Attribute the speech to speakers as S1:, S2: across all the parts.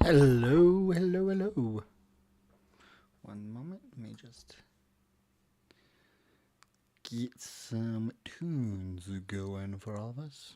S1: Hello, hello, hello. One moment, let me just get some tunes going for all of us.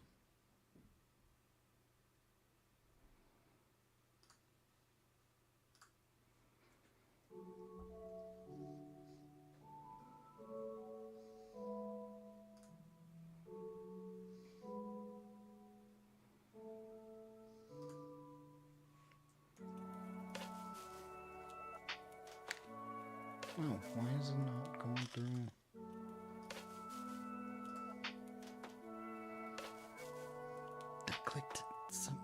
S1: Oh, why is it not going through? I clicked some.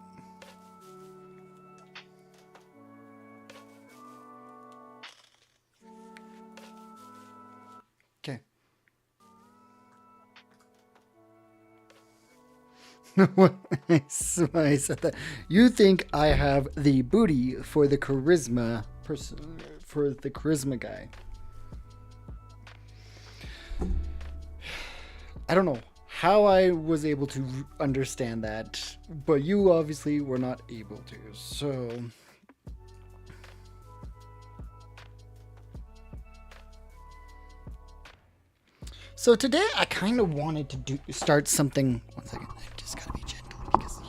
S1: Okay. I said that. You think I have the booty for the charisma person, for the charisma guy? I don't know how I was able to understand that, but you obviously were not able to. So today I kind of wanted to start something. One second, I just gotta be gentle because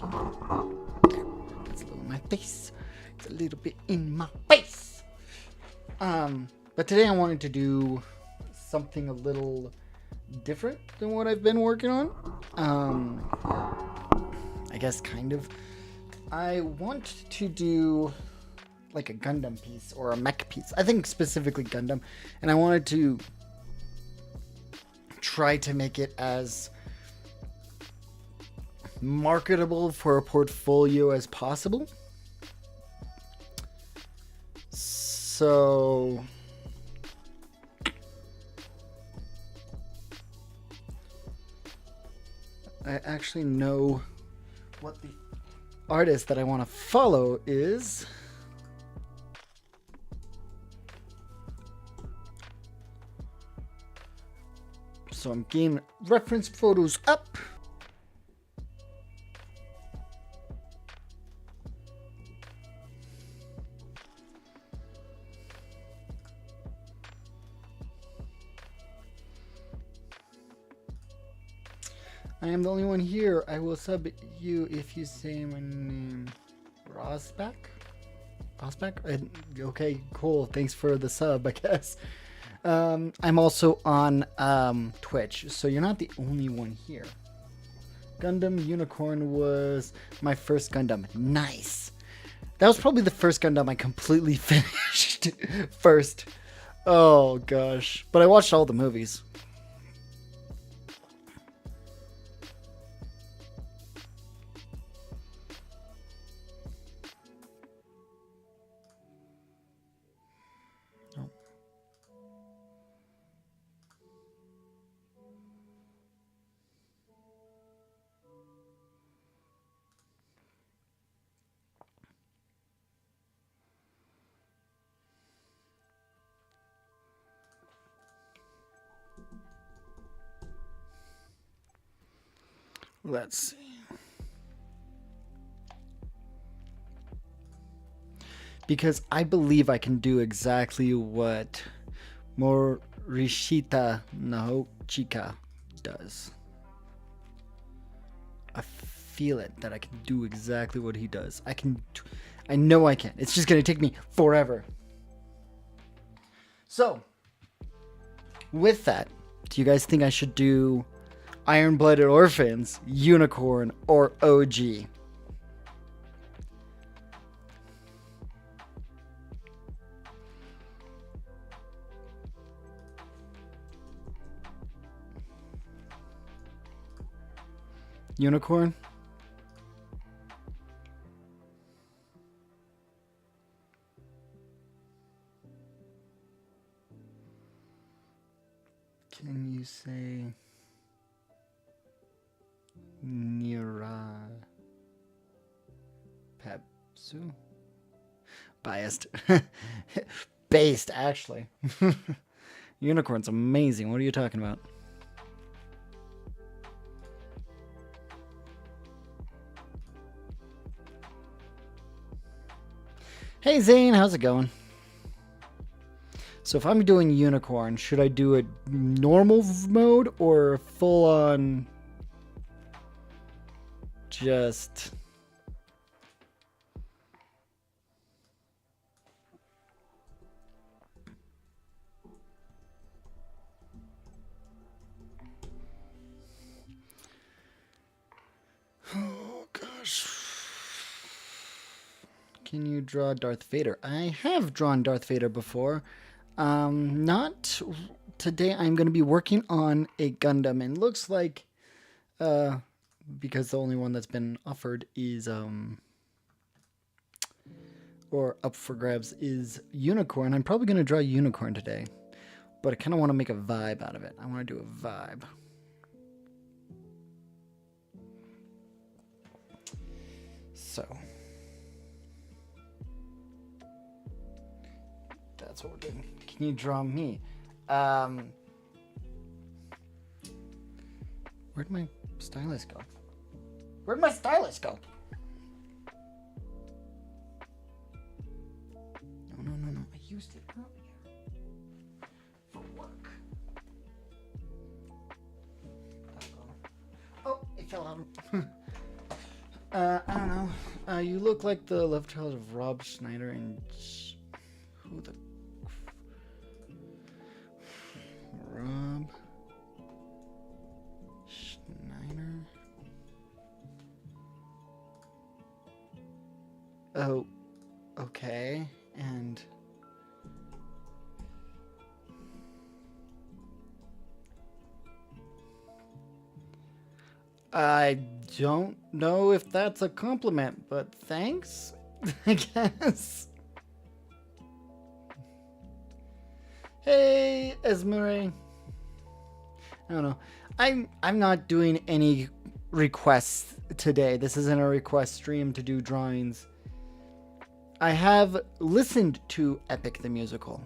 S1: there, it's a little in my face. It's a little bit in my face. But today I wanted to do something a little different than what I've been working on. I guess kind of. I want to do like a Gundam piece or a mech piece. I think specifically Gundam, and I wanted to try to make it as marketable for a portfolio as possible. So I actually know what the artist that I want to follow is. So I'm getting reference photos up. I am the only one here. I will sub you if you say my name. Rosback? Rosback? Okay, cool. Thanks for the sub, I guess. I'm also on Twitch, so you're not the only one here. Gundam Unicorn was my first Gundam. Nice. That was probably the first Gundam I completely finished first. Oh gosh. But I watched all the movies. Let's see. Because I believe I can do exactly what Morishita Nahochika does. I feel it that I can do exactly what he does. I know I can. It's just going to take me forever. So, with that, do you guys think I should do Iron-Blooded Orphans, Unicorn, or OG? Unicorn? Can you say Nira Pepsu? Biased. Based, actually. Unicorn's amazing. What are you talking about? Hey Zane, how's it going? So if I'm doing unicorn, should I do a normal mode or full on just... Oh gosh. Can you draw Darth Vader? I have drawn Darth Vader before. Not today. I'm going to be working on a Gundam, and looks like, because the only one that's been offered is, or up for grabs is Unicorn. I'm probably going to draw Unicorn today, but I kind of want to make a vibe out of it. I want to do a vibe. So that's what we're doing. Can you draw me? Where'd my stylus go? Where'd my stylus go? No. I used it earlier for work. Oh, it fell out. I don't know. You look like the love child of Rob Schneider and who the Rob Schneider. Oh, okay. And I don't know if that's a compliment, but thanks, I guess. Hey, Esmeralda. I don't know. I'm not doing any requests today. This isn't a request stream to do drawings. I have listened to Epic the Musical.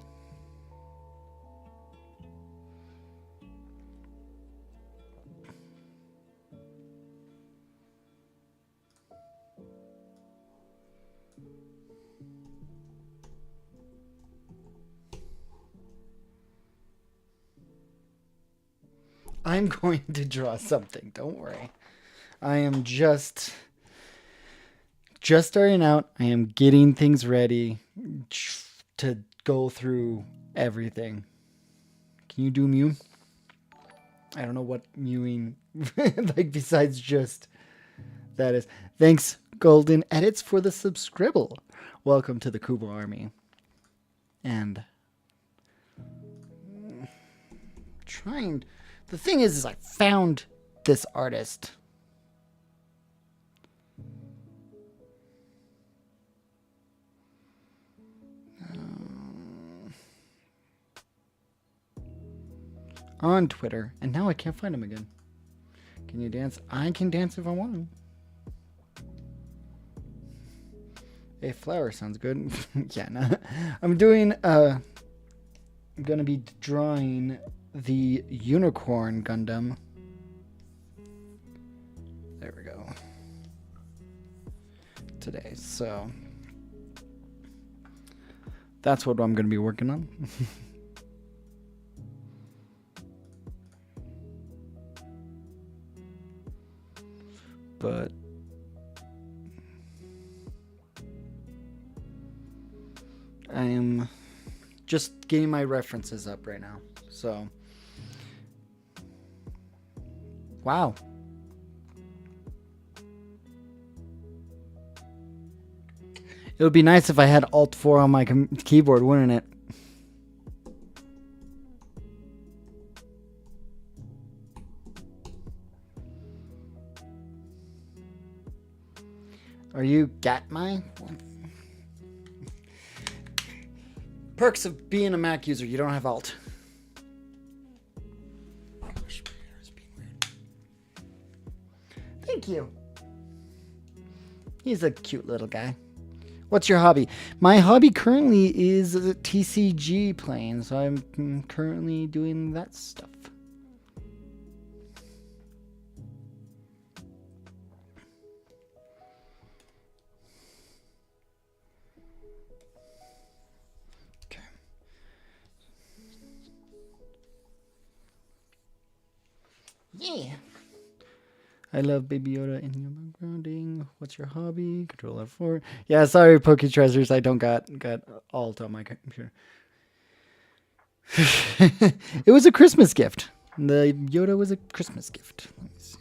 S1: I'm going to draw something. Don't worry. I am just starting out. I am getting things ready to go through everything. Can you do Mew? I don't know what mewing like besides just that is. Thanks, Golden Edits, for the subscribble. Welcome to the Kubo Army. And trying. The thing is I found this artist. On Twitter, and now I can't find him again. Can you dance? I can dance if I want to. A flower sounds good. Yeah, no. I'm gonna be drawing the Unicorn Gundam. There we go. Today, so that's what I'm gonna be working on. But I am just getting my references up right now. So, wow. It would be nice if I had Alt 4 on my keyboard, wouldn't it? Are you Gatmy? Perks of being a Mac user, you don't have Alt. Gosh, my hair is being weird. Thank you. He's a cute little guy. What's your hobby? My hobby currently is TCG playing, so I'm currently doing that stuff. Yeah. I love Baby Yoda in your backgrounding. What's your hobby? Control F4. Yeah, sorry, Poke Treasures. I don't got alt on my computer. It was a Christmas gift. The Yoda was a Christmas gift. Let me see.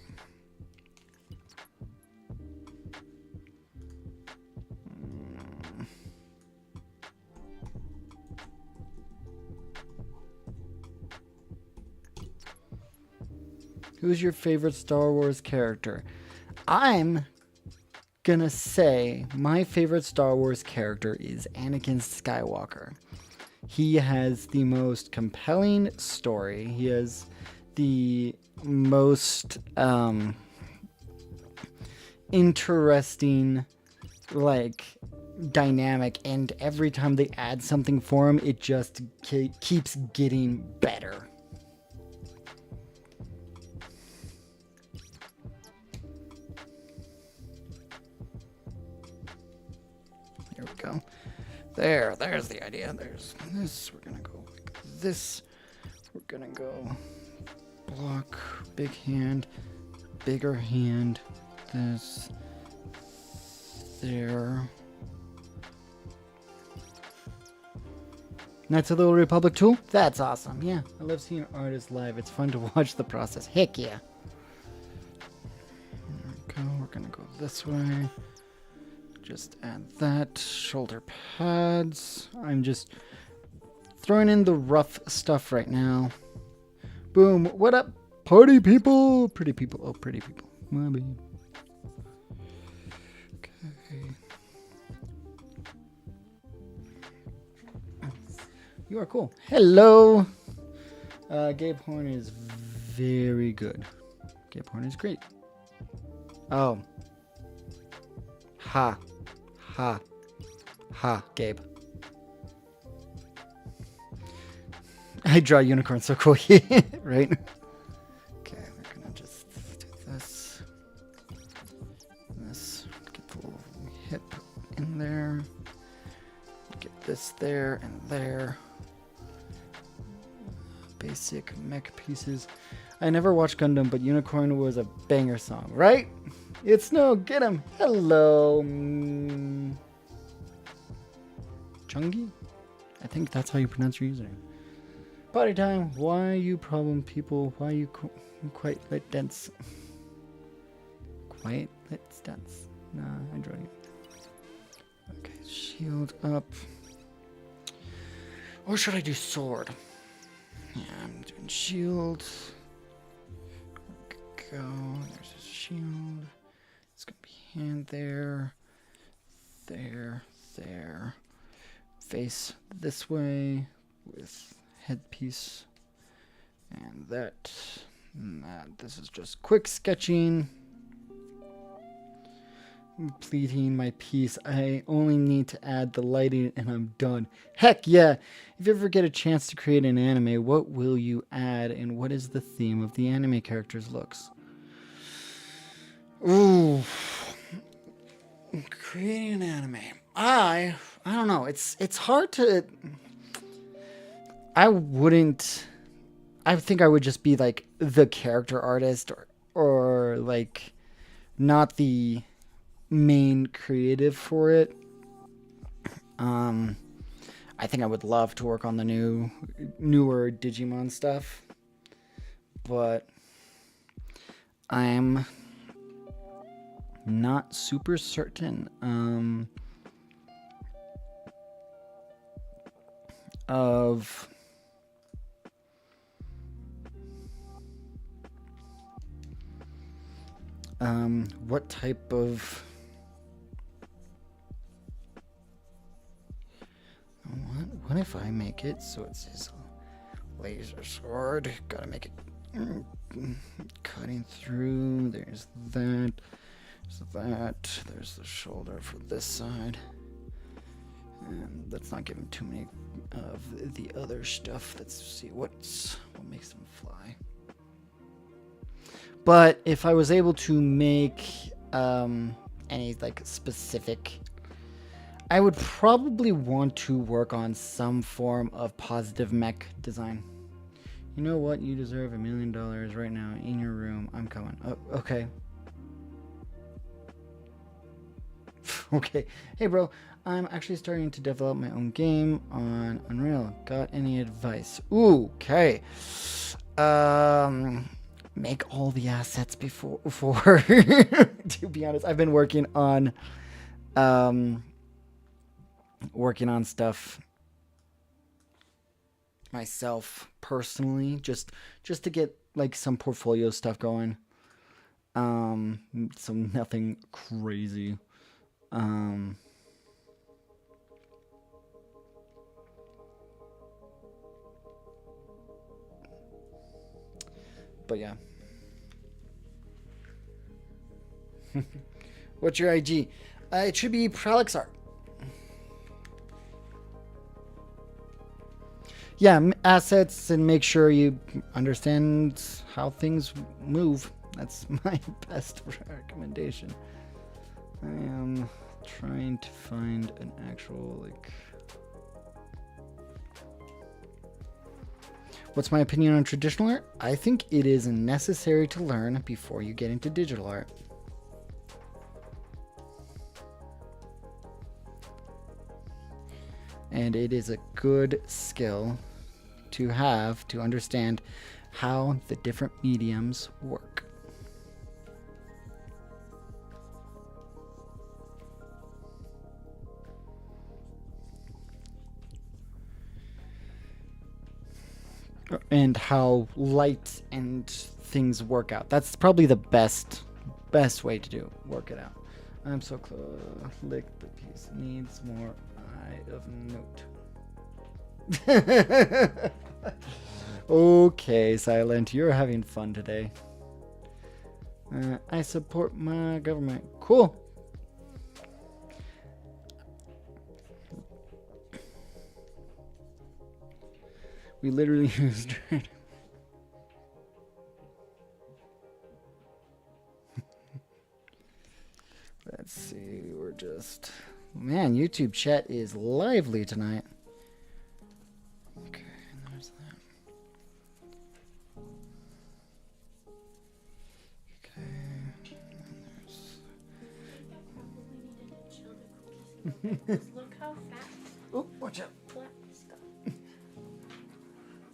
S1: Who's your favorite Star Wars character? I'm gonna say my favorite Star Wars character is Anakin Skywalker. He has the most compelling story. He has the most interesting, like, dynamic, and every time they add something for him, it just keeps getting better. There we go. There's the idea. There's this. We're gonna go like this. We're gonna go block, big hand, bigger hand, this, there. Knights of the Old Republic tool? That's awesome. Yeah, I love seeing artists live. It's fun to watch the process. Heck yeah. There we go. We're gonna go this way. Just add that. Shoulder pads. I'm just throwing in the rough stuff right now. Boom. What up, party people? Pretty people. Oh, pretty people. My bad. Okay. You are cool. Hello. Gabe Horn is very good. Gabe Horn is great. Oh. Ha. Ha. Ha, Gabe. I draw unicorns so cool, right? Okay, we're gonna just do this. This. Get the little hip in there. Get this there and there. Basic mech pieces. I never watched Gundam, but Unicorn was a banger song, right? It's Snow, get him. Hello. Chungi? I think that's how you pronounce your username. Party time. Why you problem people? Why you quite lit dense? Quite lit dense. Nah, I draw you. Okay, shield up. Or should I do sword? Yeah, I'm doing shield. Go. There's a shield. It's gonna be hand there. There. There. Face this way with headpiece. And that. And that. This is just quick sketching. Completing my piece. I only need to add the lighting and I'm done. Heck yeah! If you ever get a chance to create an anime, what will you add and what is the theme of the anime character's looks? Ooh. Creating an anime. I don't know. It's hard to. I think I would just be like the character artist or like not the main creative for it. I think I would love to work on the newer Digimon stuff, but I'm not super certain of what type of what if I make it so it says laser sword? Gotta make it cutting through. There's that. There's the shoulder for this side. And let's not give him too many of the other stuff. Let's see what makes them fly. But if I was able to make any like specific, I would probably want to work on some form of positive mech design. You know what? You deserve $1 million right now in your room. I'm coming. Oh, okay. Okay. Hey, bro. I'm actually starting to develop my own game on Unreal. Got any advice? Ooh, okay. Make all the assets before to be honest, I've been working on stuff myself personally, just to get like some portfolio stuff going. So nothing crazy. But yeah. What's your IG? It should be Prolixart. Yeah, assets, and make sure you understand how things move. That's my best recommendation. I am trying to find an actual, like... What's my opinion on traditional art? I think it is necessary to learn before you get into digital art. And it is a good skill to have to understand how the different mediums work. And how light and things work out. That's probably the best way to work it out. I'm so close. Lick the piece. Needs more eye of note. Okay, Silent. You're having fun today. I support my government. Cool. We literally used it. Let's see, we're just... Man, YouTube chat is lively tonight. Okay, there's that. Okay,
S2: there's... Look how fat.
S1: Oh, watch out.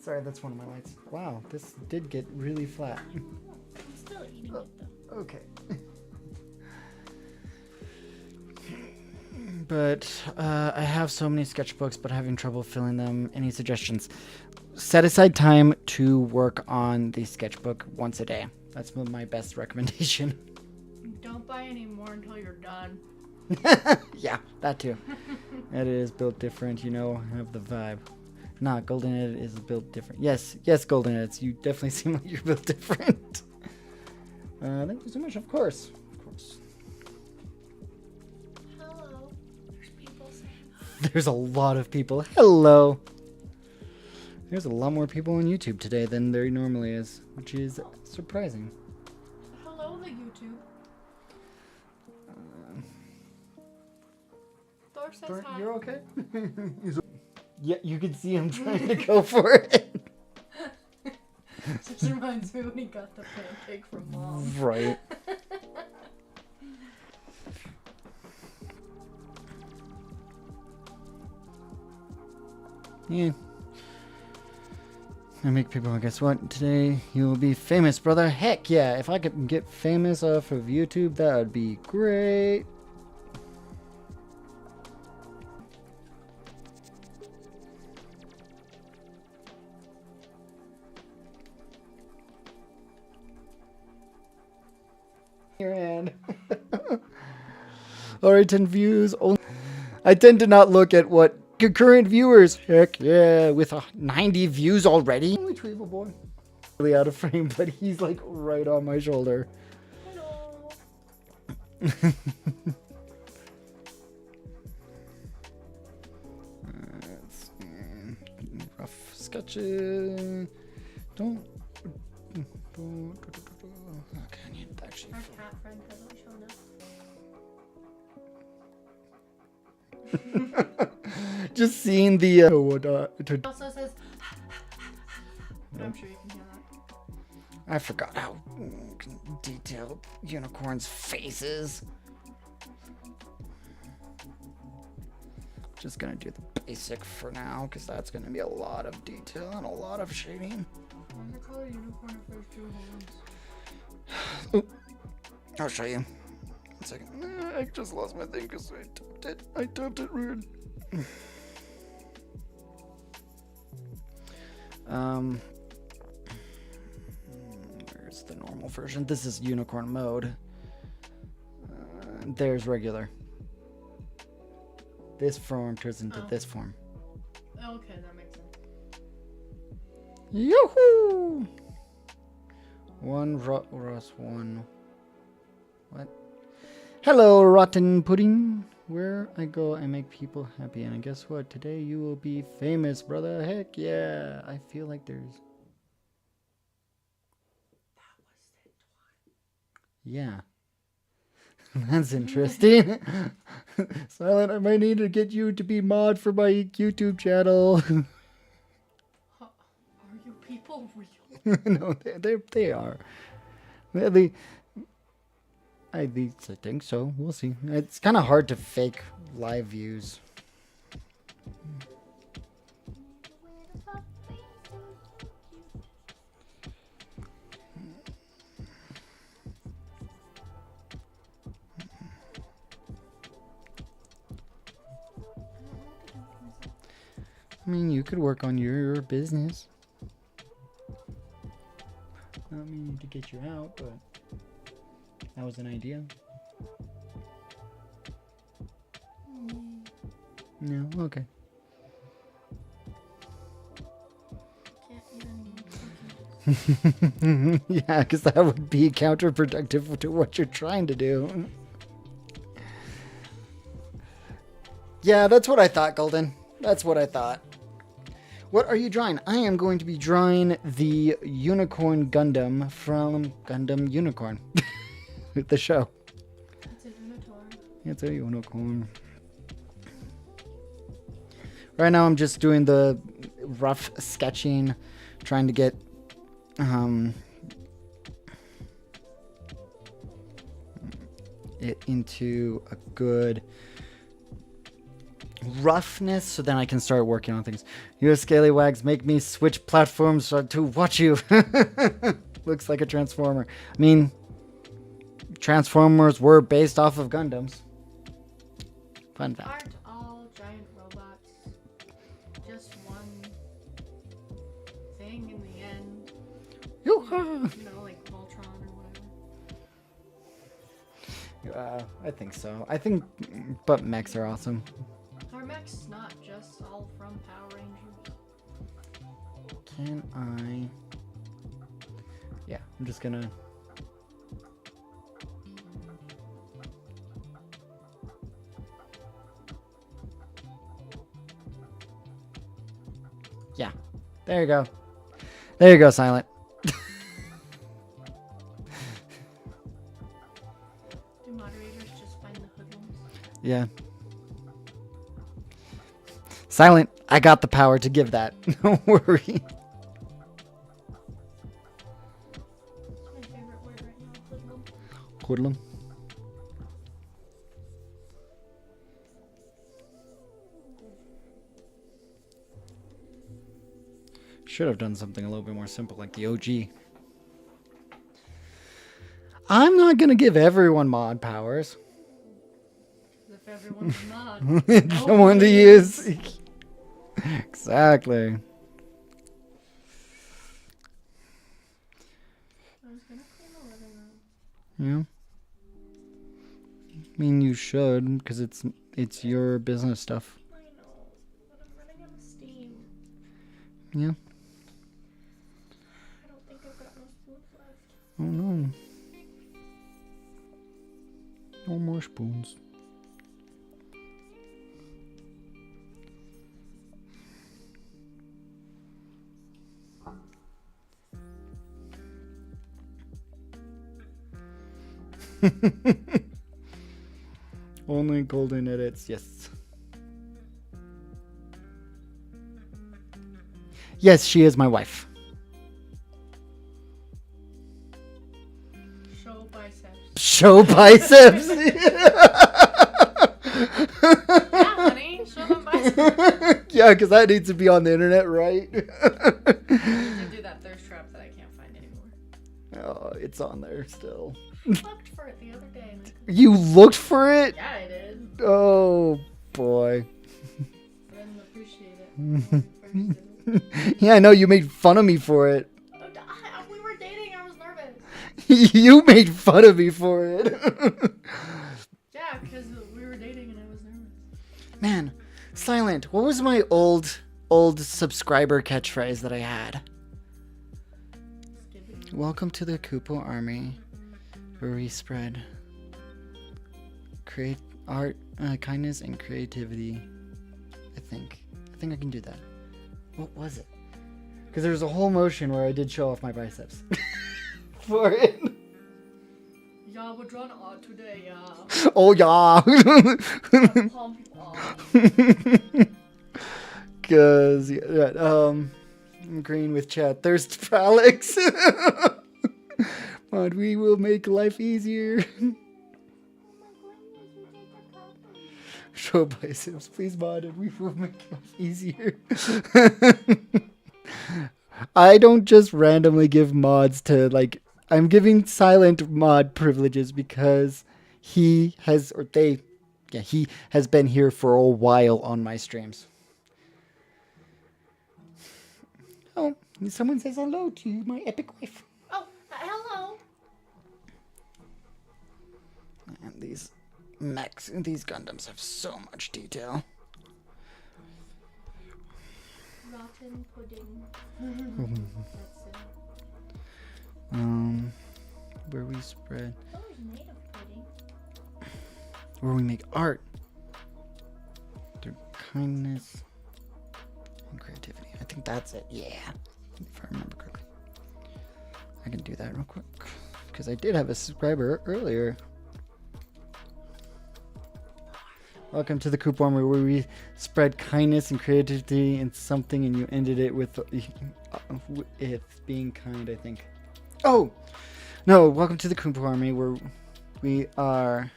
S1: Sorry, that's one of my lights. Wow, this did get really flat.
S2: I'm still eating it though.
S1: Okay. But I have so many sketchbooks, but having trouble filling them. Any suggestions? Set aside time to work on the sketchbook once a day. That's my best recommendation.
S2: Don't buy any more until you're done.
S1: Yeah, that too. It is built different, you know, have the vibe. Nah, Golden Edit is built different. Yes, Golden Edits. You definitely seem like you're built different. Thank you so much. Of course.
S2: Hello. There's people saying hi.
S1: There's a lot of people. Hello. There's a lot more people on YouTube today than there normally is, which is surprising.
S2: Hello, the YouTube. Thor says hi.
S1: You're okay? Yeah, you can see him trying to go for it.
S2: Just reminds me when he got the pancake from Mom.
S1: Right. Yeah. I make people, guess what? Today you will be famous, brother. Heck yeah. If I could get famous off of YouTube, that would be great. Your hand. Alright, 10 views. I tend to not look at what concurrent viewers. Heck yeah, with 90 views already. Only Tweeble boy. Really out of frame, but he's like right on my shoulder.
S2: Hello.
S1: Rough sketches. Don't. Okay, I need to actually.
S2: Our cat friend hasn't shown up.
S1: Just seeing the.
S2: It also says. I'm sure you can hear that.
S1: I forgot how detailed unicorns' faces. Just gonna do the basic for now, because that's gonna be a lot of detail and a lot of shading.
S2: Why is it called a unicorn if there's 2 horns?
S1: Ooh. I'll show you. 1 second. I just lost my thing because I tapped it. I tapped it weird. Where's the normal version? This is unicorn mode. There's regular. This form turns into this form.
S2: Okay, that makes sense.
S1: Yoo-hoo! One. What? Hello, rotten pudding. Where I go, I make people happy. And guess what? Today you will be famous, brother. Heck yeah. I feel like there's... Yeah. That's interesting. Silent, I might need to get you to be mod for my YouTube channel.
S2: Are you people real?
S1: No, they are. At least I think so. We'll see. It's kind of hard to fake live views. I mean, you could work on your business. Not meaning to get you out, but that was an idea. No? Okay. Yeah, because that would be counterproductive to what you're trying to do. Yeah, that's what I thought, Golden. That's what I thought. What are you drawing? I am going to be drawing the Unicorn Gundam from Gundam Unicorn. The show.
S2: It's a unicorn.
S1: It's a unicorn. Right now I'm just doing the rough sketching, trying to get it into a good roughness so then I can start working on things. You scallywags make me switch platforms to watch you. Looks like a transformer. I mean, Transformers were based off of Gundams. Fun fact.
S2: Aren't all giant robots just one thing in the end?
S1: Yoo-hoo!
S2: You know, like Voltron or whatever.
S1: I think so. But mechs are awesome.
S2: Are mechs not just all from Power Rangers?
S1: Can I? Yeah, I'm just gonna. Yeah, there you go. There you go, Silent.
S2: Do moderators just find the hoodlums?
S1: Yeah. Silent, I got the power to give that. Don't worry.
S2: That's my favorite word right now, hoodlum.
S1: Hoodlum. Should have done something a little bit more simple like the OG. I'm not going to give everyone mod powers.
S2: If everyone's a mod.
S1: The one to use. Exactly.
S2: I was gonna clean the living room.
S1: Yeah. I mean, you should, because it's your business stuff.
S2: I know, but I'm running out of steam.
S1: Yeah.
S2: I don't think I've got no spoons left.
S1: Oh no. No more spoons. Only golden edits, yes. Yes, she is my wife.
S2: Show biceps.
S1: Show biceps.
S2: Yeah, honey. Show them biceps.
S1: Yeah, because that needs to be on the internet, right?
S2: You can do that thirst trap that I can't find anymore.
S1: Oh, it's on there still.
S2: I looked for it the other day. And
S1: You looked for it?
S2: yeah, I did.
S1: Oh, boy.
S2: I didn't appreciate it. when I first did it.
S1: Yeah, I know you made fun of me for it.
S2: We were dating. I was nervous.
S1: You made fun of me for it.
S2: Yeah, because we were dating and I was nervous.
S1: Man, Silent, what was my old subscriber catchphrase that I had? Welcome to the Kupo Army, where we spread art, kindness, and creativity. I think I can do that. What was it? Because there was a whole motion where I did show off my biceps for it.
S2: Yeah, we're drawing art today, yeah.
S1: Oh yeah.
S2: Pump on.
S1: Cause I'm agreeing with chat. Thirst for Alex. But we will make life easier. Show biceps, please, mod, and we will make life easier. I don't just randomly give mods to I'm giving Silent mod privileges because he has been here for a while on my streams. Oh, someone says hello to you, my epic wife.
S2: Oh, hello.
S1: And these mechs, these Gundams have so much detail.
S2: Rotten pudding. That's it.
S1: Where we spread,
S2: Oh, it's made of pudding.
S1: where we make art through kindness and creativity. I think that's it. Yeah, if I remember correctly. I can do that real quick because I did have a subscriber earlier. Welcome to the Coop Armor, where we spread kindness and creativity in something, and you ended it with being kind, I think. Oh! No, welcome to the Coop Army, where we are...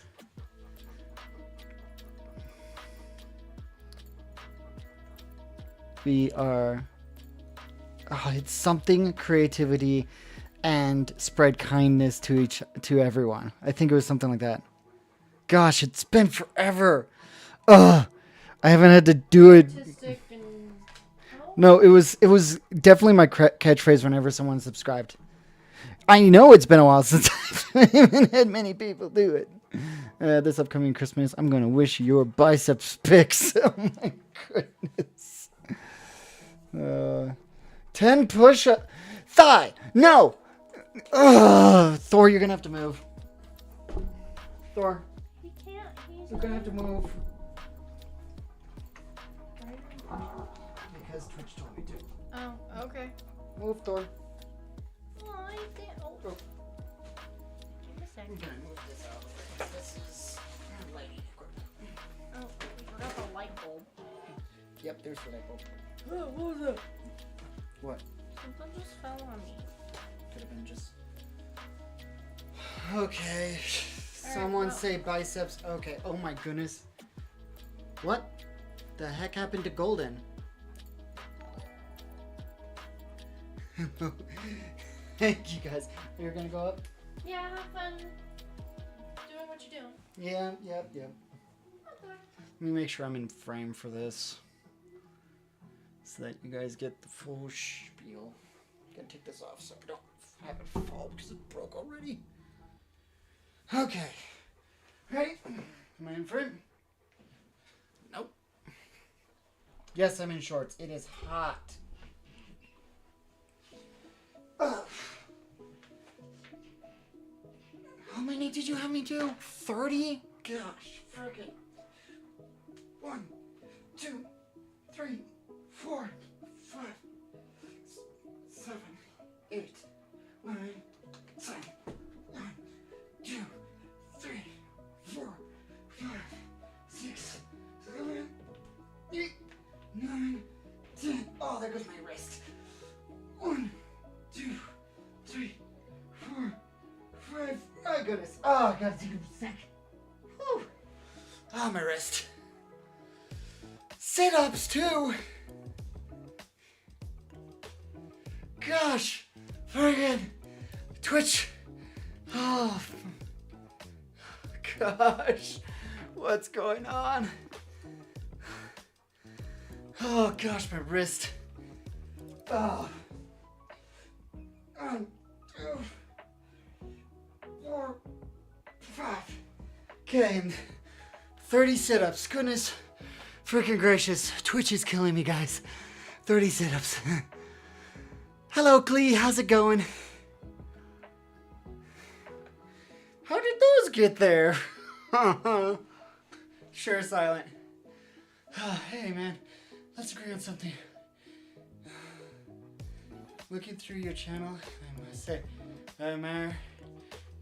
S1: it's something creativity and spread kindness to everyone. I think it was something like that. Gosh, it's been forever. Ugh, I haven't had to do it. No, it was definitely my catchphrase whenever someone subscribed. I know it's been a while since I haven't had many people do it. This upcoming Christmas, I'm gonna wish your biceps pics. Oh my goodness. 10 push-up. Thigh. No. Ugh. Thor, you're gonna have to move. Thor.
S2: He can't.
S1: You're gonna have to move. Because Twitch told me to.
S2: Oh, okay.
S1: Move, Thor.
S2: Oh, I can't. Oh.
S1: Oh.
S2: Give me a second.
S1: I'm gonna move this out of the way. This is lighting equipment.
S2: Oh, we forgot the light bulb.
S1: Yep, there's the light bulb.
S2: Oh, what was that?
S1: What?
S2: Something just fell on me.
S1: Could have been just... Okay.
S2: Alright,
S1: Someone
S2: well.
S1: say biceps. Okay. Oh my goodness. What the heck happened to Golden? Thank you guys. You're gonna go up?
S2: Yeah, have fun doing what you do.
S1: Yeah, yep.
S2: Okay.
S1: Let me make sure I'm in frame for this. So that you guys get the full spiel. Gotta take this off so I don't have it fall because it broke already. Okay. Ready? Am I in frame? Nope. Yes, I'm in shorts. It is hot. Ugh. How many did you have me do? 30? Gosh, frickin'. 1, 2, 3, 4, 5, 7, 8, 9, 10. 1, 2, 3, 4, 5, 6, 7, 8, 9, 10. Oh, there goes my wrist. 1, 2, 3, 4, 5. Oh, I gotta take a sec. Whew. Oh, my wrist. Sit-ups too. Gosh, friggin' Twitch. Oh, gosh, what's going on? Oh gosh, my wrist. Oh. 1, 2, 4, 5. Okay, and 30 sit-ups. Goodness freaking gracious. Twitch is killing me, guys. 30 sit-ups. Hello, Clee. How's it going? How did those get there? Sure, Silent. Hey, man. Let's agree on something. Looking through your channel, I must say, alright,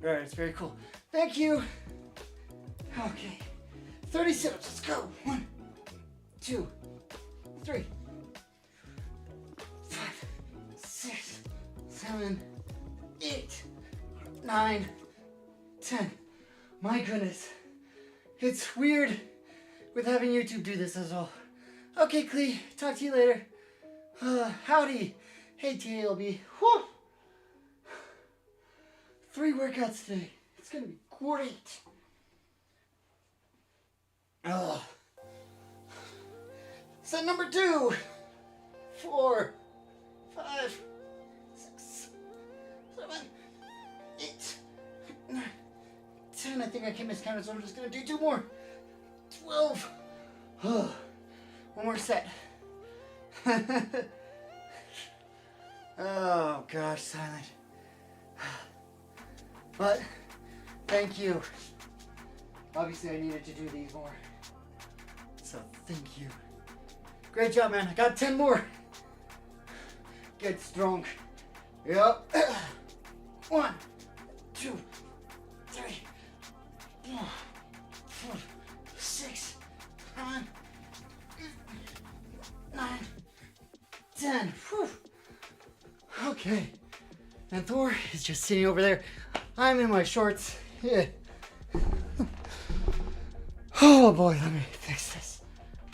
S1: it's very cool. Thank you. Okay, 30 sit-ups. Let's go. 1, 2, 3, 5, 6, 7, 8, 9, 10. My goodness, it's weird with having YouTube do this as well. Okay, Clee, talk to you later. Howdy. Hey, TALB. Whew. 3 workouts today. It's gonna be great. Set number 2. 4, 5, 6, 7, 8, 9, 10. I think I can miscount, so I'm just gonna do 2 more. 12. One more set. Oh gosh, Silent. But thank you. Obviously I needed to do these more. So thank you. Great job, man. I got 10 more. Get strong. Yep. 1, 2, 3, 4, 6, 7, 9, 10. Whew. Okay. And Thor is just sitting over there. I'm in my shorts. Yeah. Oh boy, let me fix this.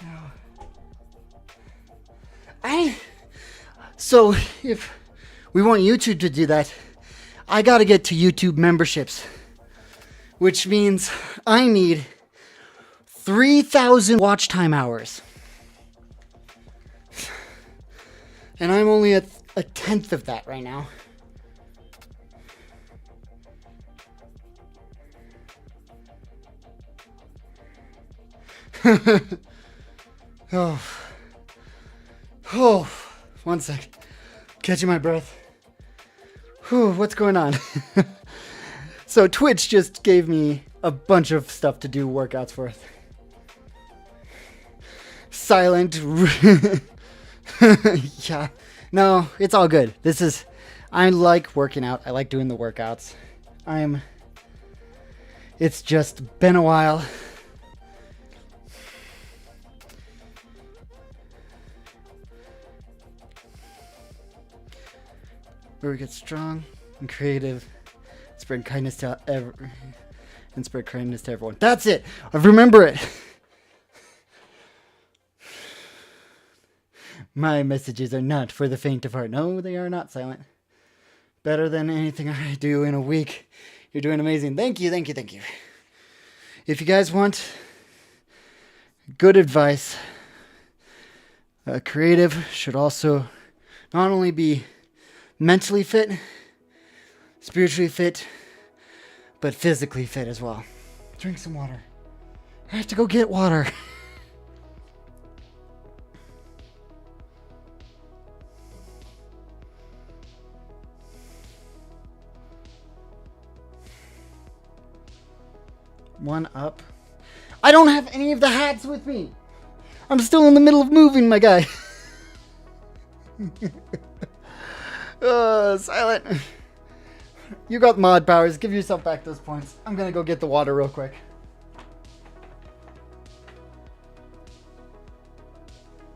S1: Now. So if we want YouTube to do that, I gotta get to YouTube memberships. Which means I need 3,000 watch time hours. And I'm only at a 10th of that right now. Oh, 1 sec. Catching my breath. Whew, what's going on? So Twitch just gave me a bunch of stuff to do workouts for. Silent. Yeah. No, it's all good. I like working out. I like doing the workouts. It's just been a while. Where we get strong and creative, spread kindness to spread kindness to everyone. That's it. I remember it. My messages are not for the faint of heart. No, they are not, Silent. Better than anything I do in a week. You're doing amazing. Thank you, thank you, thank you. If you guys want good advice, creative should also not only be mentally fit, spiritually fit, but physically fit as well. Drink some water. I have to go get water. One up. I don't have any of the hats with me. I'm still in the middle of moving, my guy. Silent. You got mod powers. Give yourself back those points. I'm gonna go get the water real quick.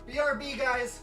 S1: BRB, guys.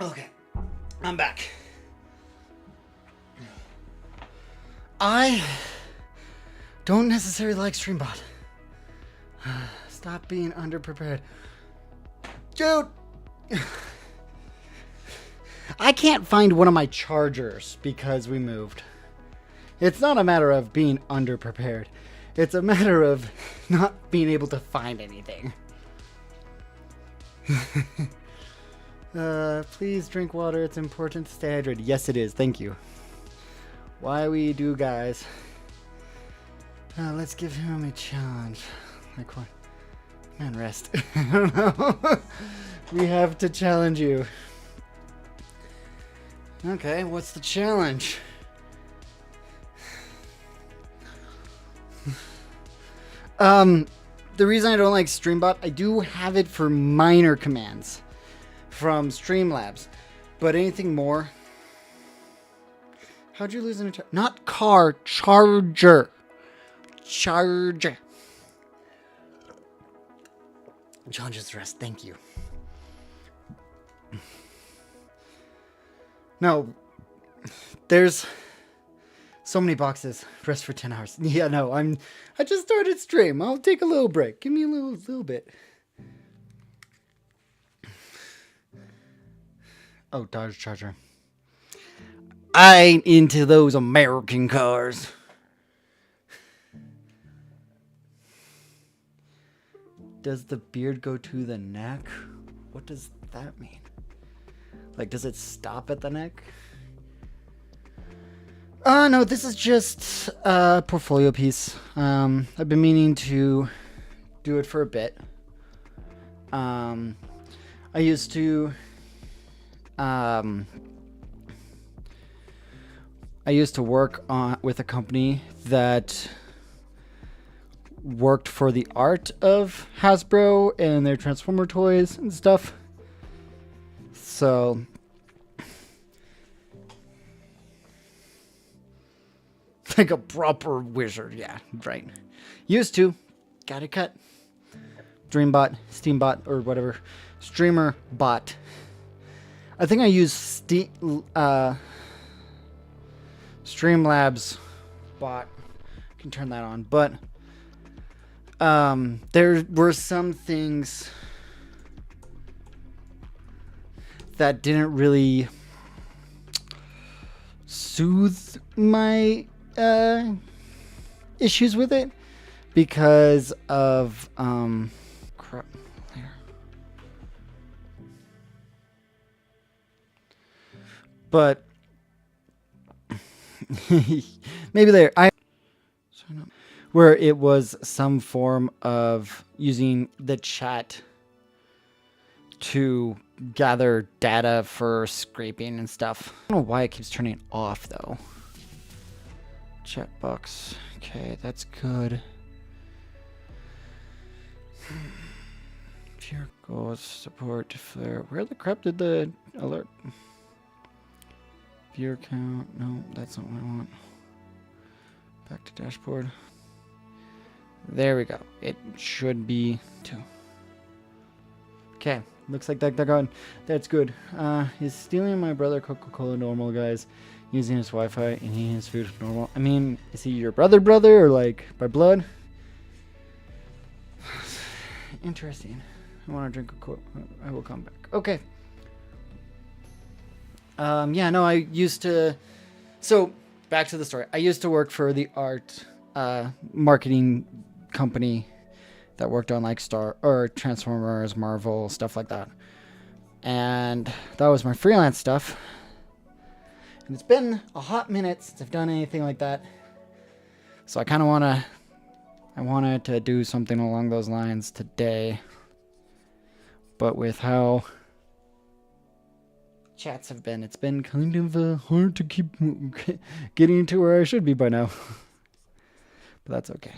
S1: Okay, I'm back. I don't necessarily like Streambot. Stop being underprepared. Dude! I can't find one of my chargers because we moved. It's not a matter of being underprepared. It's a matter of not being able to find anything. Please drink water. It's important to stay hydrated. Yes, it is. Thank you. Why we do, guys. Let's give him a challenge. Like what? Man, rest. I don't know. We have to challenge you. Okay, what's the challenge? The reason I don't like Streambot, I do have it for minor commands from Streamlabs, but anything more? How'd you lose an entire... Not car, charger. Charger. Challenges the rest, thank you. No, there's so many boxes. Rest for 10 hours. Yeah, no, I just started stream. I'll take a little break. Give me a little bit. Oh, Dodge Charger. I ain't into those American cars. Does the beard go to the neck? What does that mean? Like, does it stop at the neck? No, this is just a portfolio piece. I've been meaning to do it for a bit. I used to work with a company that worked for the art of Hasbro and their Transformer toys and stuff. So like a proper wizard, yeah, right. Used to, got it cut. Dreambot, Steambot, or whatever, Streamer Bot. I think I used Streamlabs bot. I can turn that on, but there were some things that didn't really soothe my issues with it because of crap. But maybe there where it was some form of using the chat to gather data for scraping and stuff. I don't know why it keeps turning off though. Chat box. Okay, that's good. Pure goals, support, flare. Where the crap did the alert? Viewer count. No, that's not what I want. Back to dashboard. There we go. It should be 2. Okay, looks like they're gone. That's good. He's stealing my brother Coca-Cola normal, guys. Using his Wi-Fi and eating his food normal. I mean, is he your brother or like by blood? Interesting. I want to drink a Coke. I will come back. Okay. Yeah, no, I used to... So, back to the story. I used to work for the art marketing company that worked on like Transformers, Marvel, stuff like that. And that was my freelance stuff. And it's been a hot minute since I've done anything like that. So I kind of I wanted to do something along those lines today. But with how chats have been, it's been kind of hard to keep getting to where I should be by now. But that's okay.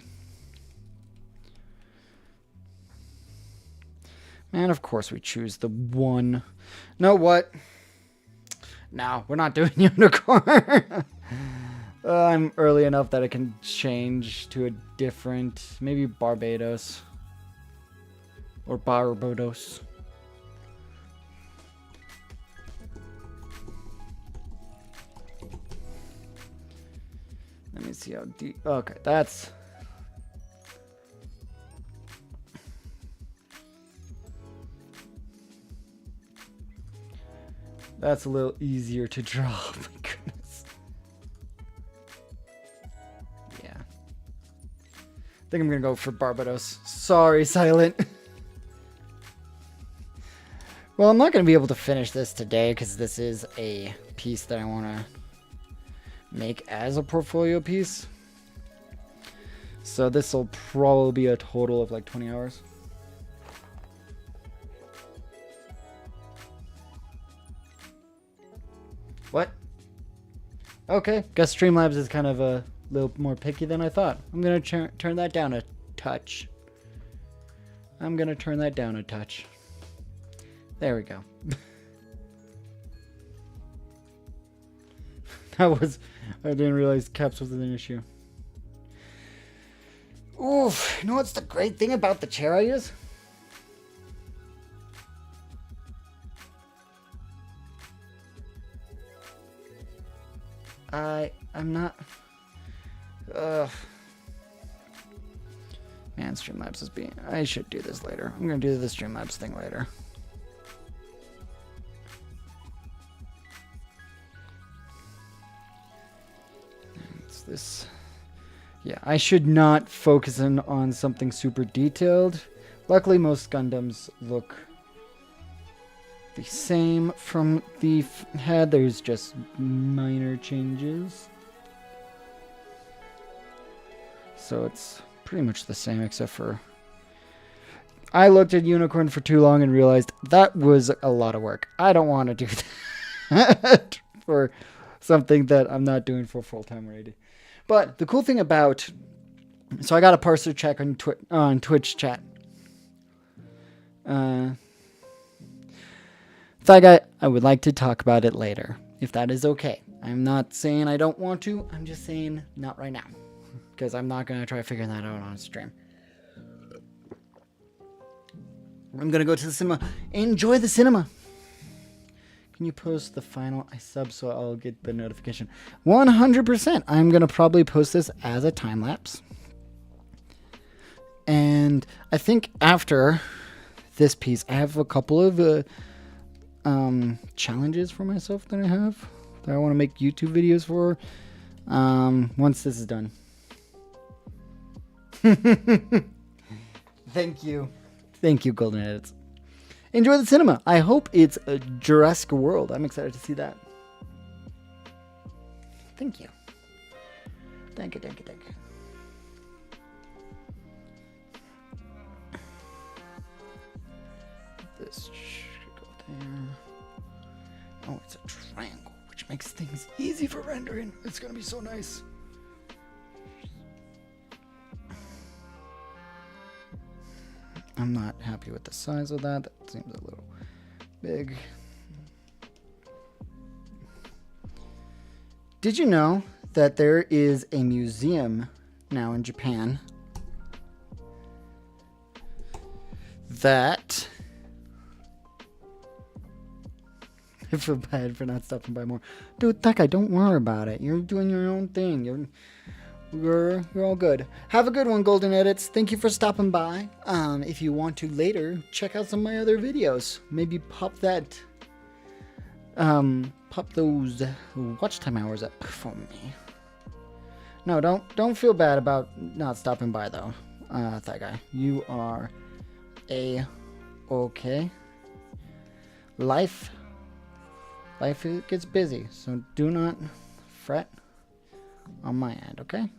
S1: And of course we choose the one. Know what? No, we're not doing unicorn. I'm early enough that I can change to a different, maybe Barbatos. Or Barbatos. me see how deep. Okay, that's. That's a little easier to draw. Oh my goodness. Yeah. I think I'm gonna go for Barbatos. Sorry, Silent. Well, I'm not gonna be able to finish this today because this is a piece that I want to make as a portfolio piece. So this will probably be a total of like 20 hours. What? Okay, guess Streamlabs is kind of a little more picky than I thought. I'm gonna turn that down a touch. I'm gonna turn that down a touch. There we go. That was... I didn't realize caps was an issue. Oof. You know what's the great thing about the chair I use? I'm not... Man, Streamlabs is being... I should do this later. I'm gonna do the Streamlabs thing later. It's this... Yeah, I should not focus in on something super detailed. Luckily, most Gundams look the same from the head. There's just minor changes. So it's pretty much the same except for... I looked at Unicorn for too long and realized that was a lot of work. I don't want to do that for something that I'm not doing for full-time already. But the cool thing about... So I got a parser check on Twitch chat. Thigh Guy, I would like to talk about it later, if that is okay. I'm not saying I don't want to. I'm just saying not right now. Because I'm not going to try figuring that out on stream. I'm going to go to the cinema. Enjoy the cinema. Can you post the final? I sub so I'll get the notification. 100%. I'm going to probably post this as a time lapse. And I think after this piece, I have a couple of challenges for myself that I have. That I want to make YouTube videos for. Once this is done. Thank you. Thank you, Golden Edits. Enjoy the cinema. I hope it's a Jurassic World. I'm excited to see that. Thank you. Thank you, thank you, thank you. This should go there. Oh, it's a triangle, which makes things easy for rendering. It's going to be so nice. I'm not happy with the size of that. That seems a little big. Did you know that there is a museum now in Japan that... I feel bad for not stopping by more. Dude, that guy, don't worry about it. You're doing your own thing. You're all good. Have a good one, Golden Edits. Thank you for stopping by. If you want to later, check out some of my other videos. Maybe pop that, pop those watch time hours up for me. No, don't feel bad about not stopping by though, that guy. You are okay. Life gets busy, so do not fret on my end, okay?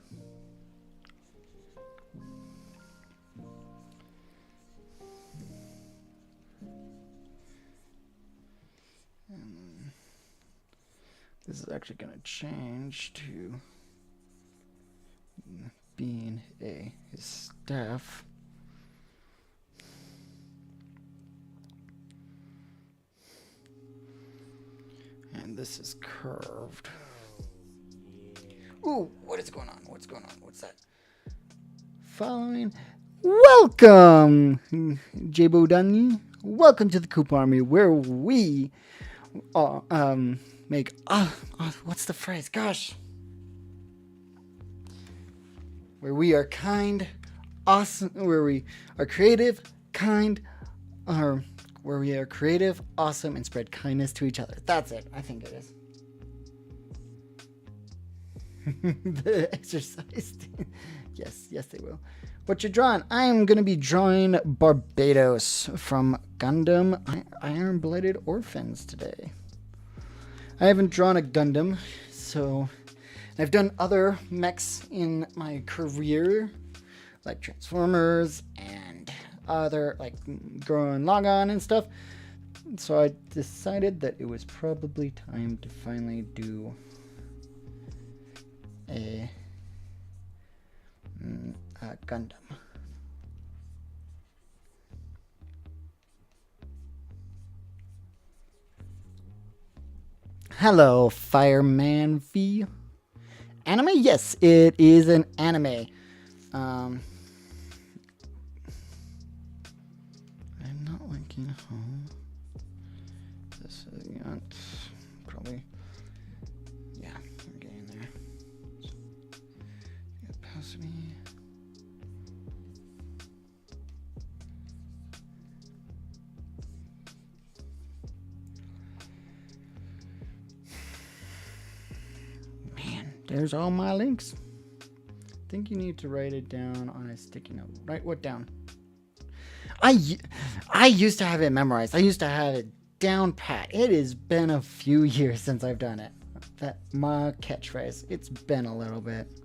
S1: This is actually going to change to being his staff. And this is curved. Ooh, what is going on? What's going on? What's that? Following. Welcome, Jabo Dunny. Welcome to the Coop Army, where we make... what's the phrase? Gosh. where we are kind, awesome, where we are creative, kind, or where we are creative, awesome, and spread kindness to each other. That's it. I think it is. The exercise. Yes, they will. What you drawing? I am going to be drawing Barbatos from Gundam Iron-Blooded Orphans today. I haven't drawn a Gundam, so I've done other mechs in my career, like Transformers and other, like Gurren Lagann and stuff. So I decided that it was probably time to finally do a Gundam. Hello, Fireman V. Anime? Yes, it is an anime. I'm not liking home. This is not probably. Yeah, we're getting there. Opacity. Man, there's all my links. I think you need to write it down on a sticky note. Write what down? I used to have it memorized. I used to have it down pat. It has been a few years since I've done it. That my catchphrase. It's been a little bit.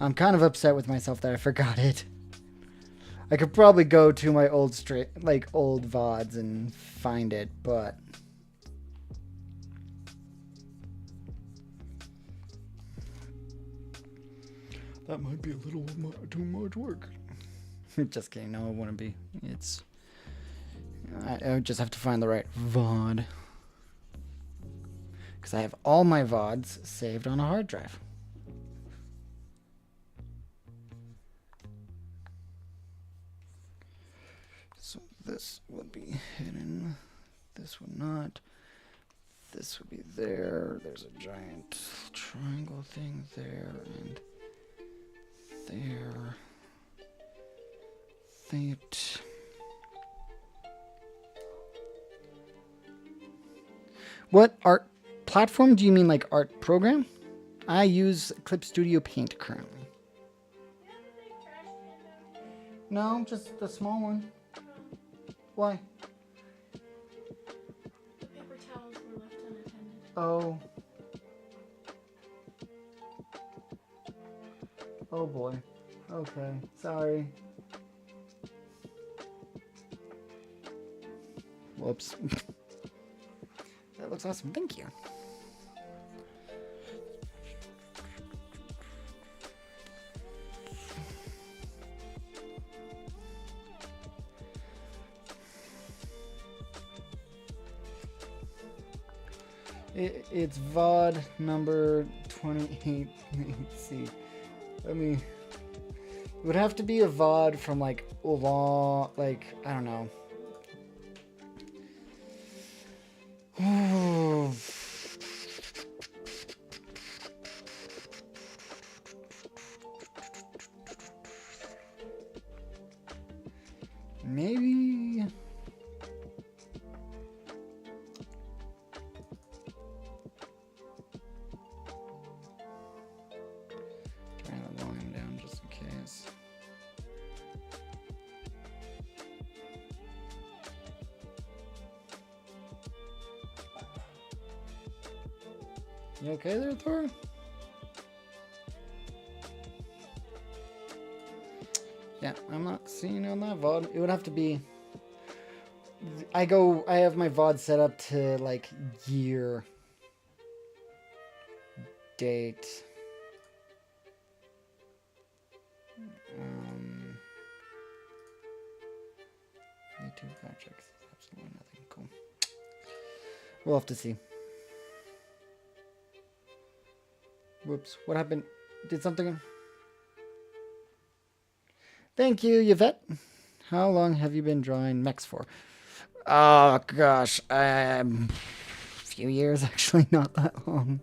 S1: I'm kind of upset with myself that I forgot it. I could probably go to my old old VODs and find it, but that might be a little too much work. Just kidding. No, it wouldn't be. It's. I would just have to find the right VOD. Because I have all my VODs saved on a hard drive. So this would be hidden. This would not. This would be there. There's a giant triangle thing there and there. That. What art platform do you mean, like art program? I use Clip Studio Paint currently. No, just the small one. Why?
S2: The paper towels were left unattended.
S1: Oh. Oh boy. Okay, sorry. Whoops. That looks awesome. Thank you. It's VOD number 28. Let's see. I mean, it would have to be a VOD from like long, like, I don't know. Maybe. Turn the volume down just in case. You okay there, Thor? Yeah, I'm not seeing on that VOD. It would have to be. I have my VOD set up to like year, date. YouTube projects. Absolutely nothing. Cool. We'll have to see. Whoops. What happened? Did something? Thank you, Yvette. How long have you been drawing mechs for? Oh, gosh. A few years, actually. Not that long.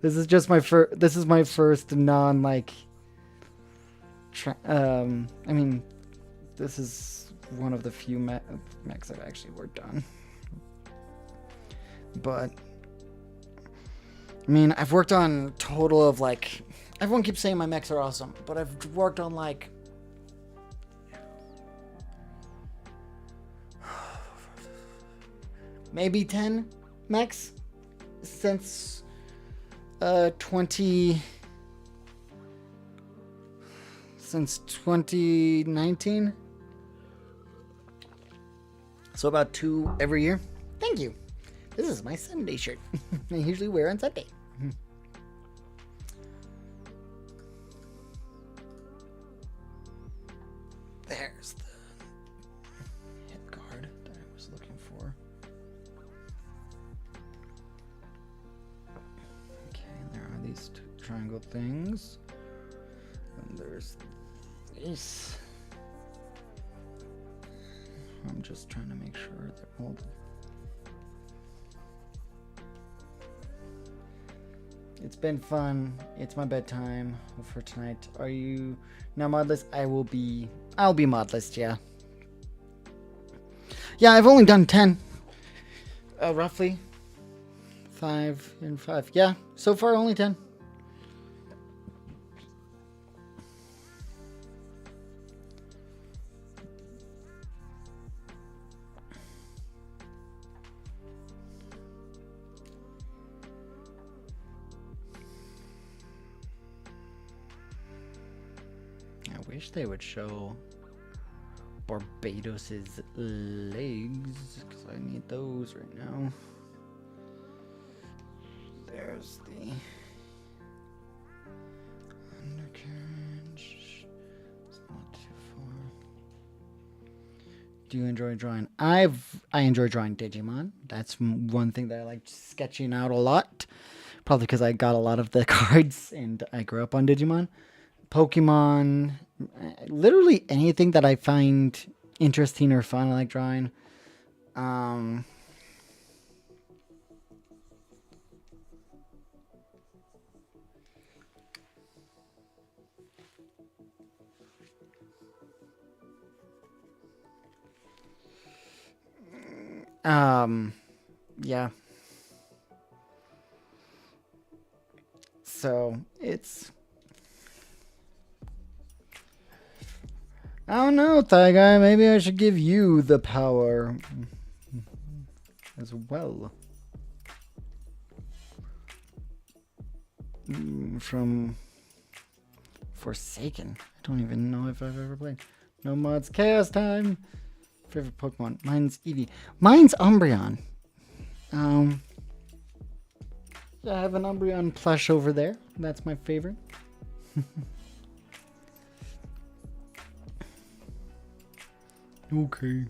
S1: This is just my first... This is my first non, like... I mean, this is one of the few mechs I've actually worked on. But I mean, I've worked on a total of like, everyone keeps saying my mechs are awesome, but I've worked on like maybe 10 mechs since 2019. So about 2 every year. Thank you. This is my Sunday shirt. I usually wear on Sunday. There's the hip guard that I was looking for. Okay, there are these 2 triangle things. And there's this. I'm just trying to make sure they're all. It's been fun. It's my bedtime for tonight. Are you now modless? I'll be modless, yeah. Yeah, I've only done 10. Roughly. 5 and 5. Yeah, so far only 10. I wish they would show Barbatos's legs, because I need those right now. There's the undercarriage. It's not too far. Do you enjoy drawing? I enjoy drawing Digimon. That's one thing that I like sketching out a lot. Probably because I got a lot of the cards and I grew up on Digimon. Pokemon, literally anything that I find interesting or fun, I like drawing. Yeah. So it's, I don't know, Thigh Guy. Maybe I should give you the power as well. From Forsaken. I don't even know if I've ever played. No mods. Chaos time. Favorite Pokemon. Mine's Eevee. Mine's Umbreon. Yeah, I have an Umbreon plush over there. That's my favorite. Okay.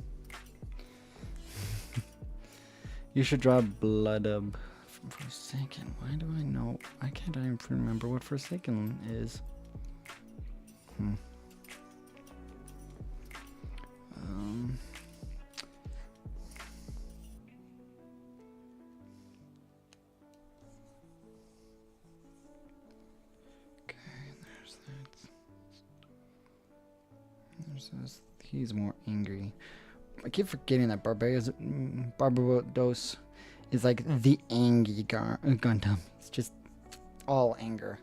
S1: You should draw Bloodub from Forsaken. Why do I know? I can't even remember what Forsaken is. He's more angry. I keep forgetting that Barbatos is like the angry Gundam. It's just all anger.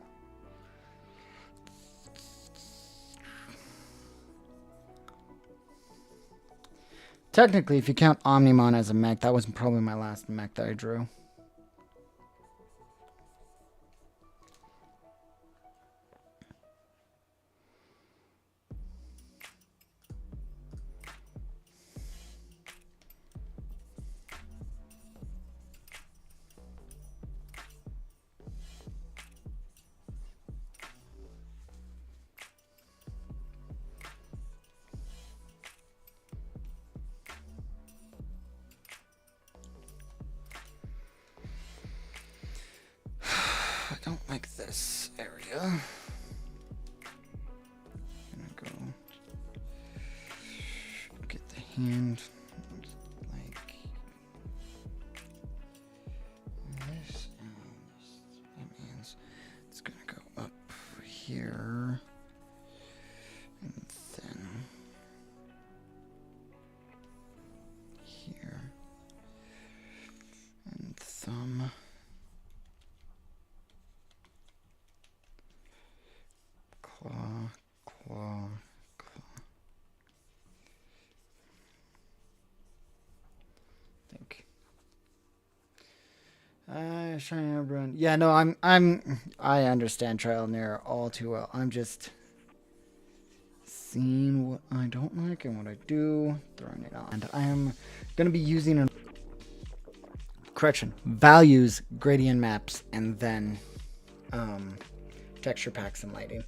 S1: Technically, if you count Omnimon as a mech, that was probably my last mech that I drew. I don't like this area. I'm gonna go get the hand like this, and that means it's gonna go up here. Yeah, Cheyenne Run. Yeah, no, I understand trial and error all too well. I'm just seeing what I don't like and what I do, throwing it on. And I am gonna be using a correction, values, gradient maps, and then texture packs and lighting.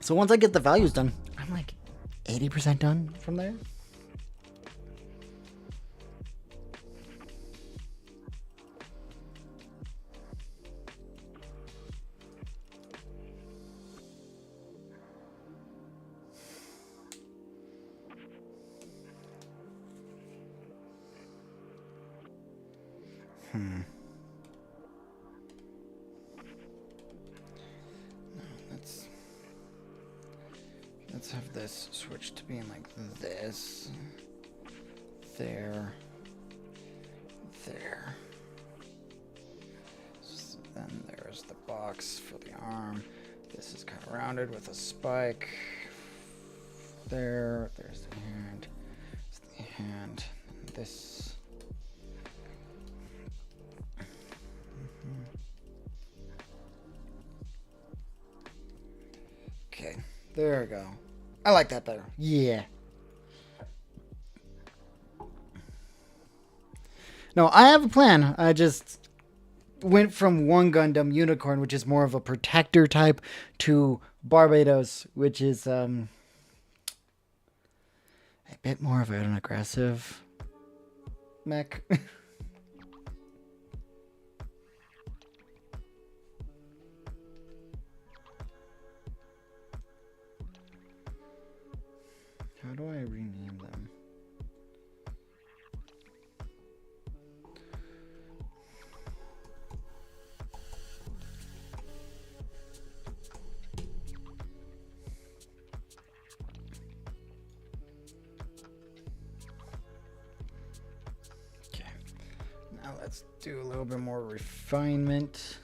S1: So once I get the values done, I'm like 80% done from there. Let's have this switch to being like this. There. There. So then there's the box for the arm. This is kind of rounded with a spike. There. There's the hand. There's the hand. And this. Okay. There we go. I like that better. Yeah. No, I have a plan. I just went from one Gundam Unicorn, which is more of a protector type, to Barbatos, which is a bit more of an aggressive mech. How do I rename them? Okay. Now let's do a little bit more refinement.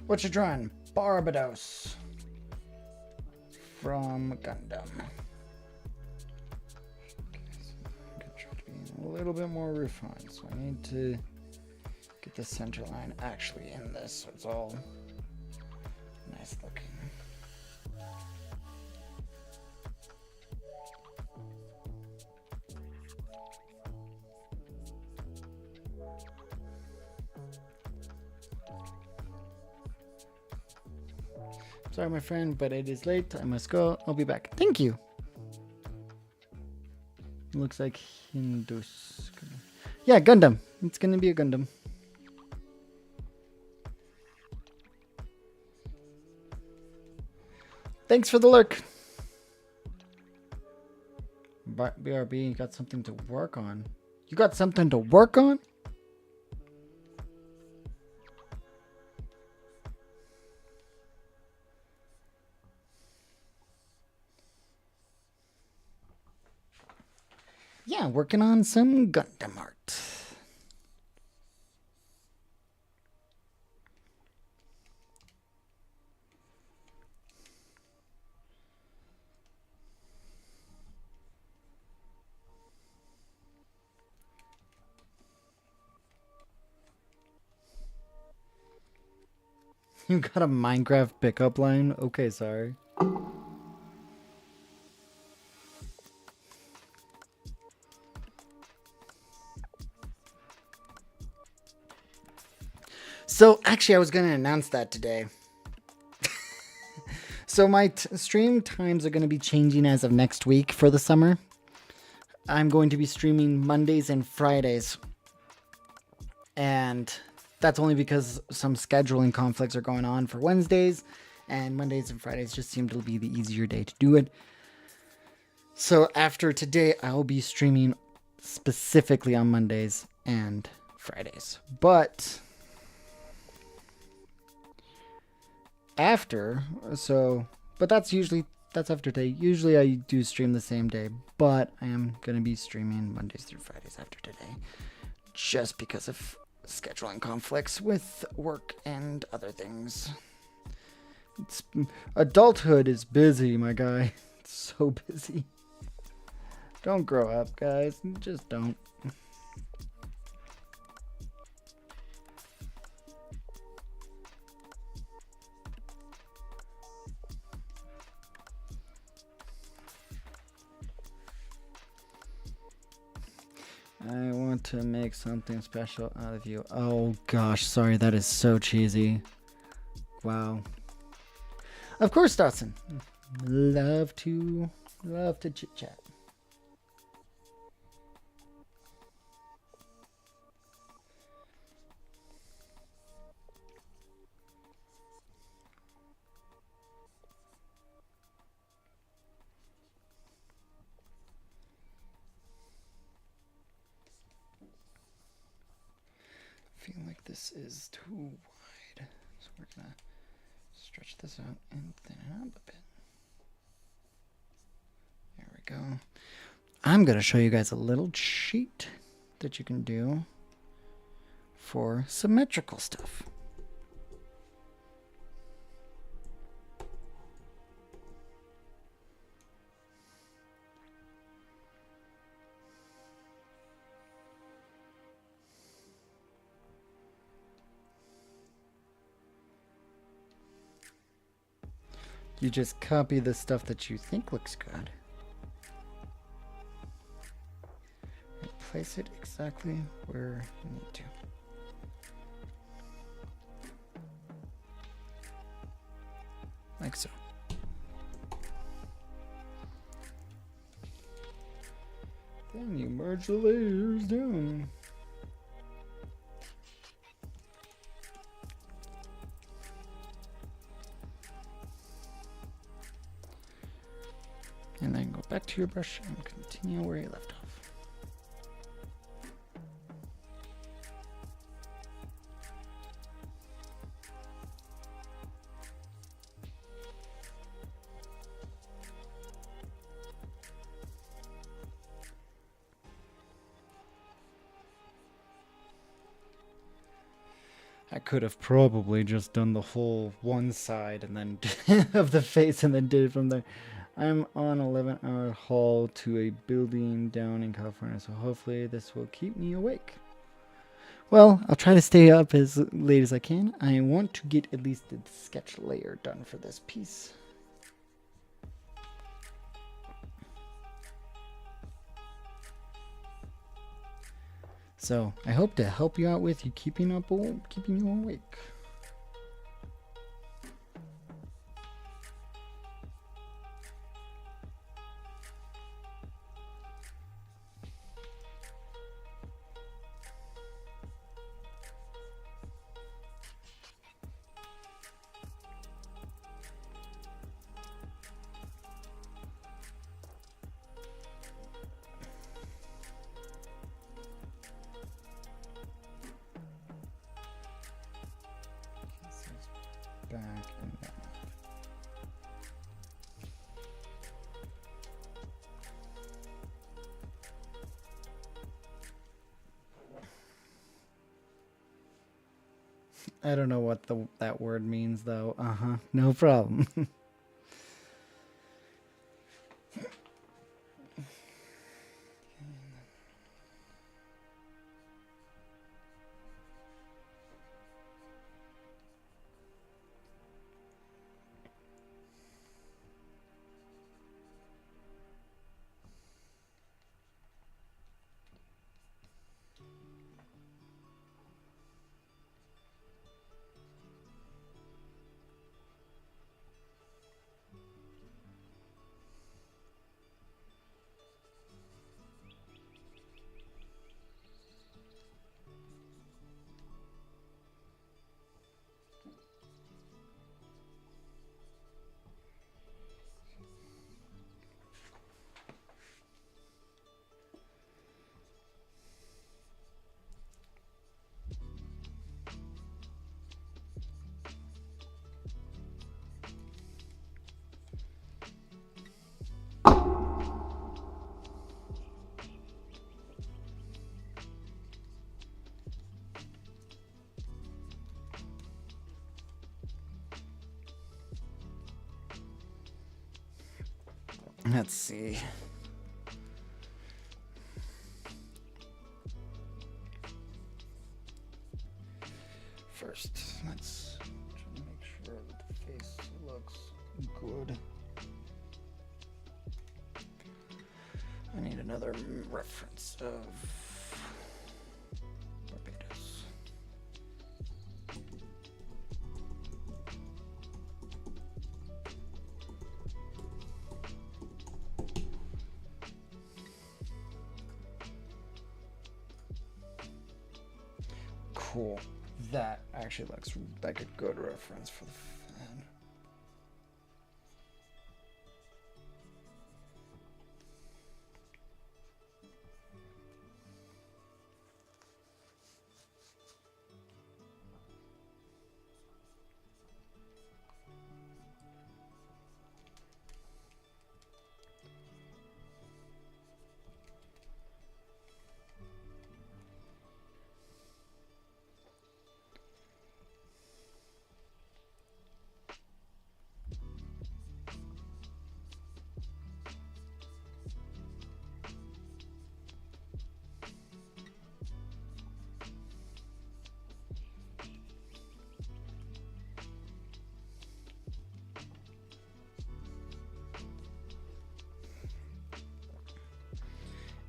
S1: What you drawing? Barbatos from Gundam. Okay, so I'm gonna try to be a little bit more refined. So I need to get the center line actually in this, so it's all nice looking. Sorry, my friend, but it is late. I must go. I'll be back. Thank you. Looks like Hindus. Yeah, Gundam. It's gonna be a Gundam. Thanks for the lurk. BRB, you got something to work on. You got something to work on? Yeah, working on some Gundam art. You got a Minecraft pickup line? Okay, sorry. So, actually, I was going to announce that today. So, my stream times are going to be changing as of next week for the summer. I'm going to be streaming Mondays and Fridays. And that's only because some scheduling conflicts are going on for Wednesdays. And Mondays and Fridays just seem to be the easier day to do it. So, after today, I'll be streaming specifically on Mondays and Fridays. But but that's after today. Usually I do stream the same day, but I am going to be streaming Mondays through Fridays after today just because of scheduling conflicts with work and other things. Adulthood is busy, my guy. It's so busy. Don't grow up, guys. Just don't. I want to make something special out of you. Oh gosh, sorry, that is so cheesy. Wow. Of course, Dotson. Love to chit chat. I feel like this is too wide, so we're gonna stretch this out and thin it up a bit. There we go. I'm gonna show you guys a little cheat that you can do for symmetrical stuff. You just copy the stuff that you think looks good and place it exactly where you need to. Like so. Then you merge the layers down. And then go back to your brush and continue where you left off. I could have probably just done the whole one side and then of the face and then did it from there. I'm on 11-hour haul to a building down in California, so hopefully this will keep me awake. Well, I'll try to stay up as late as I can. I want to get at least the sketch layer done for this piece. So I hope to help you out with you keeping you awake. Back and back. I don't know what that word means though. No problem. Let's see. First, let's make sure that the face looks good. I need another reference of Barbatos. Cool. That actually looks like a good reference for the fan.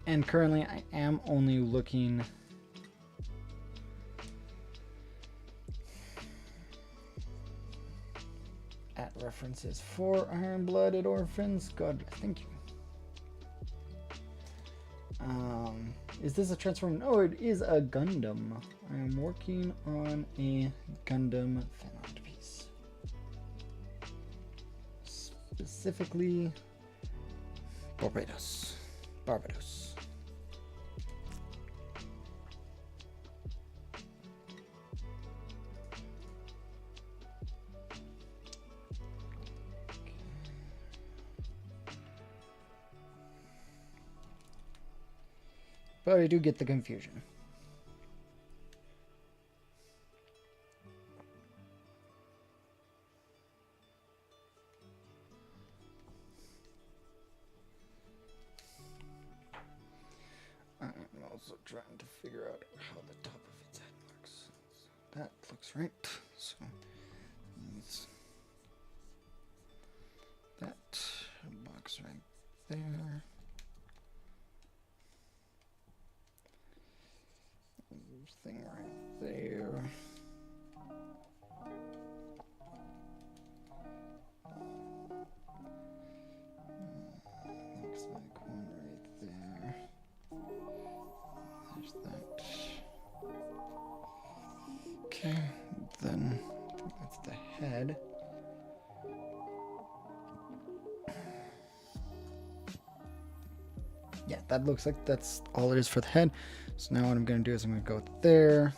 S1: And currently I am only looking at references for Iron-Blooded Orphans. God, thank you. Is this a Transformer? No, it is a Gundam. I am working on a Gundam fan art piece. Specifically, Barbatos. But I do get the confusion. I'm also trying to figure out how the top of its head looks. So that looks right. So it's that box right there. Thing right there. Looks like one right there. There's that. Okay, then that's the head. Yeah, that looks like that's all it is for the head. So now what I'm going to do is I'm going to go there.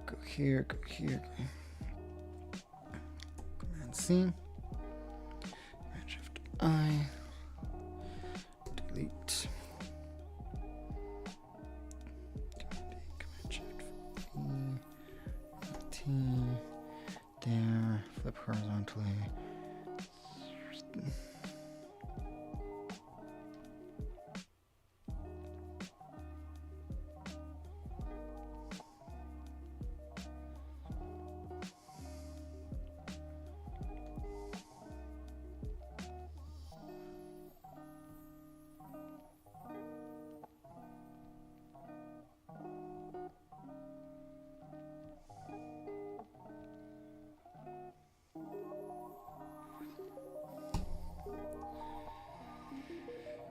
S1: Go here, go here. Command C. Command Shift I. Delete. Command Shift E. T. There. Flip horizontally.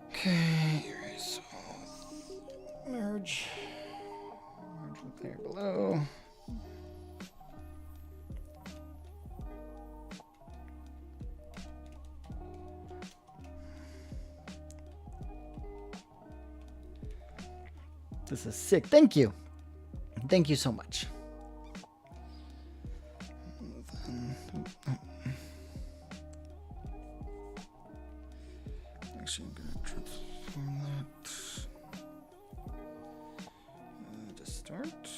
S1: Okay, erase all. Merge with layer below. This is sick. Thank you. Thank you so much. Actually, I'm going to transform that to start.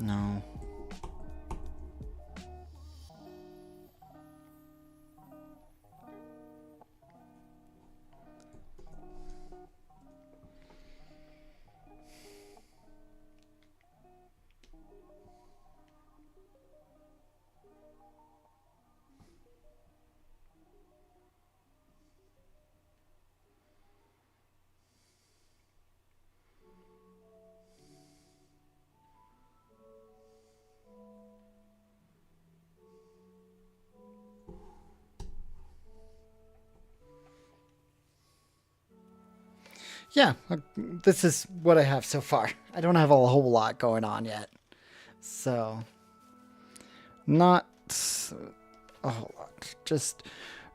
S1: No. Yeah, this is what I have so far. I don't have a whole lot going on yet. So, not a whole lot. Just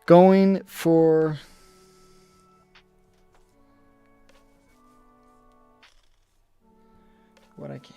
S1: going for what I can.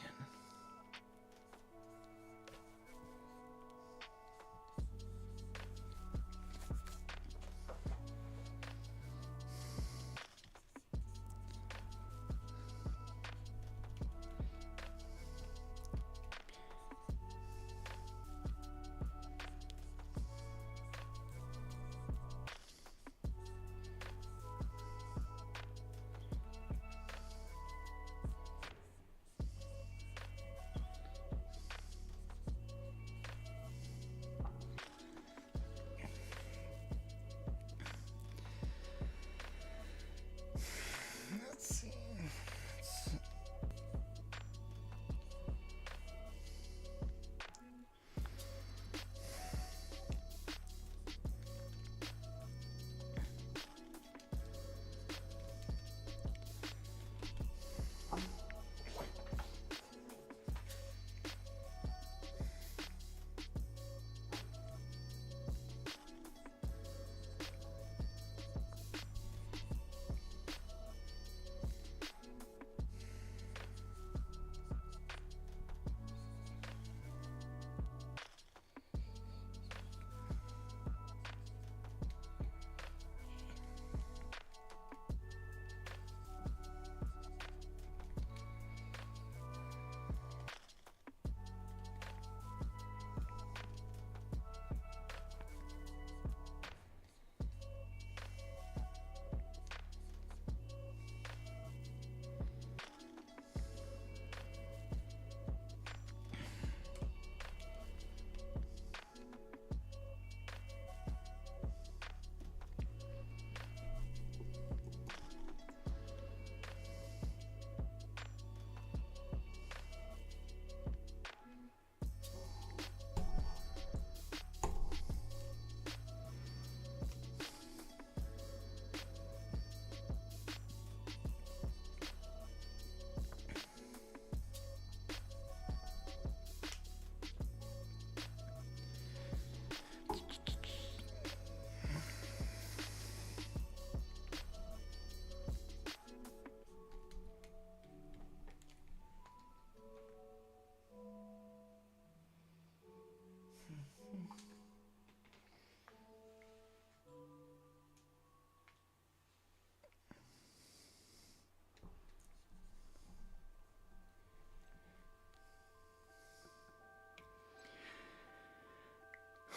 S1: Let's see.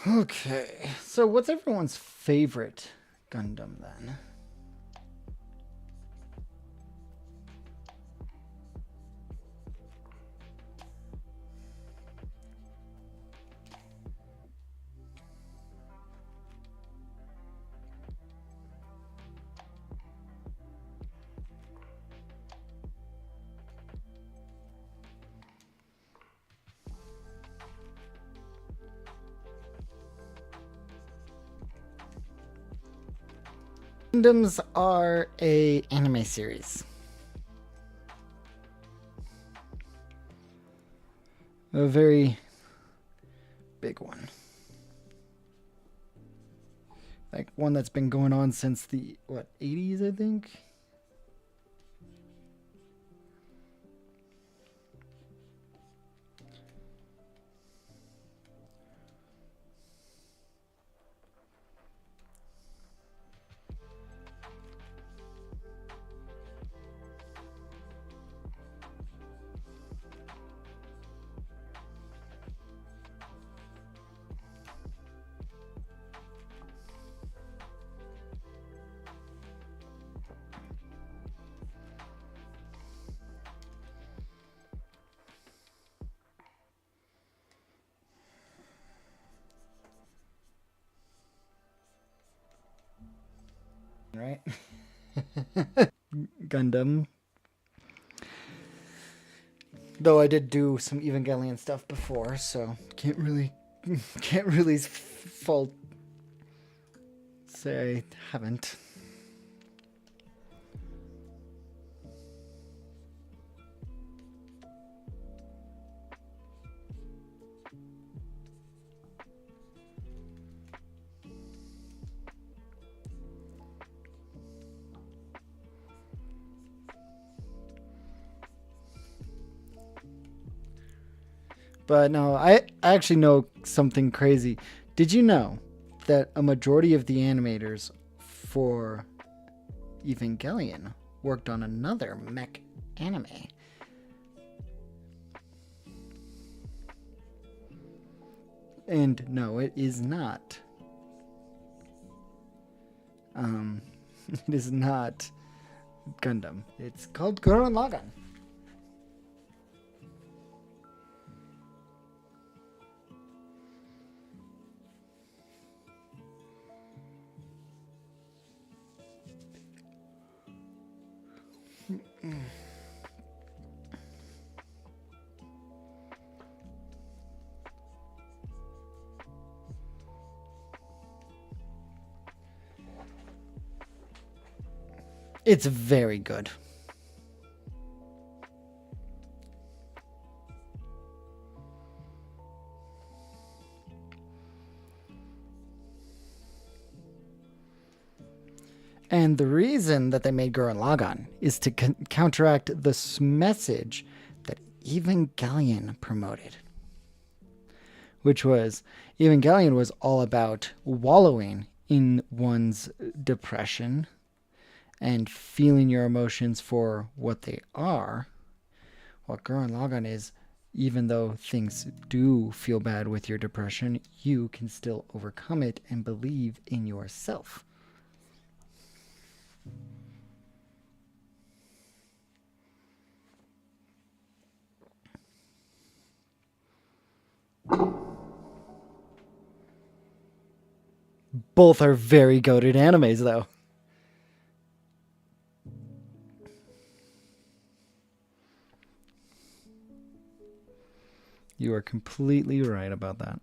S1: Okay, so what's everyone's favorite Gundam then? Gundams are a anime series. A very big one. Like one that's been going on since the 80s, I think. right? Gundam. Though I did do some Evangelion stuff before, so can't really fault say I haven't. But no, I actually know something crazy. Did you know that a majority of the animators for Evangelion worked on another mech anime? And no, it is not. It is not Gundam. It's called Gurren Lagann. It's very good. And the reason that they made Gurren Lagann is to counteract this message that Evangelion promoted. Which was, Evangelion was all about wallowing in one's depression and feeling your emotions for what they are. What Gurren Lagann is, even though things do feel bad with your depression, you can still overcome it and believe in yourself. Both are very goated animes, though. You are completely right about that.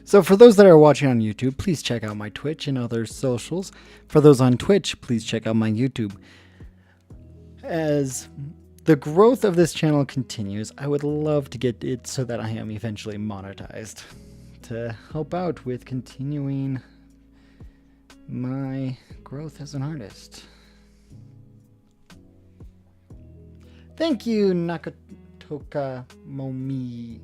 S1: So for those that are watching on YouTube, please check out my Twitch and other socials. For those on Twitch, please check out my YouTube. As the growth of this channel continues, I would love to get it so that I am eventually monetized to help out with continuing my growth as an artist. Thank you, Nakatoka Momiji.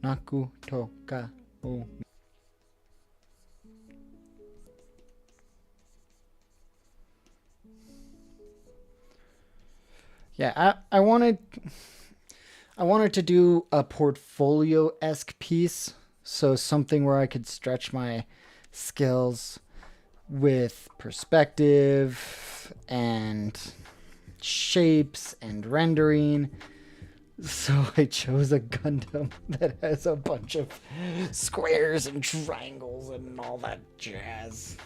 S1: Nakutoka Momiji. Yeah, I wanted to do a portfolio-esque piece, so something where I could stretch my skills with perspective and shapes and rendering. So I chose a Gundam that has a bunch of squares and triangles and all that jazz.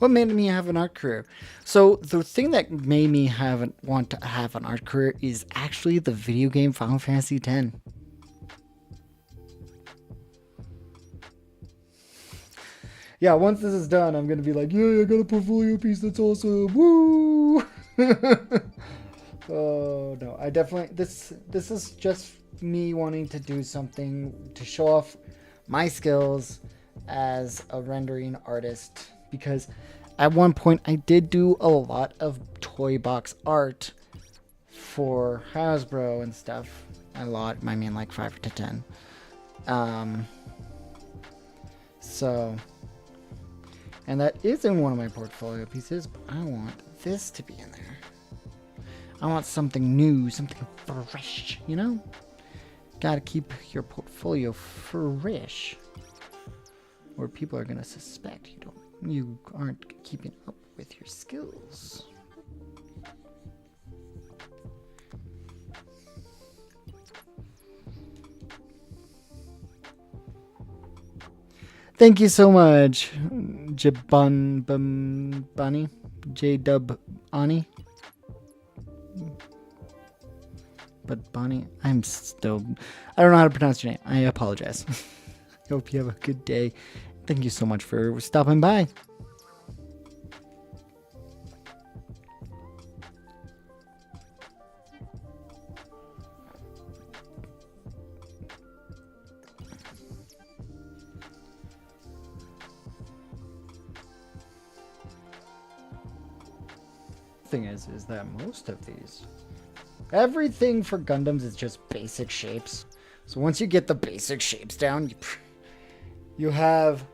S1: What made me have an art career? So the thing that made me want to have an art career is actually the video game Final Fantasy X. Yeah, once this is done, I'm gonna be like, yeah, I got a portfolio piece. That's awesome. Woo! Oh no, I definitely this is just me wanting to do something to show off my skills as a rendering artist, because at one point I did do a lot of toy box art for Hasbro and stuff. A lot, I mean like 5 to 10. So, and that is in one of my portfolio pieces, but I want this to be in there. I want something new, something fresh, you know? Gotta keep your portfolio fresh, or people are gonna suspect you aren't keeping up with your skills. Thank you so much, Bunny, J-Dub Ani. But Bonnie, I don't know how to pronounce your name. I apologize. I hope you have a good day. Thank you so much for stopping by. Thing is that most of these, everything for Gundams is just basic shapes. So once you get the basic shapes down, you have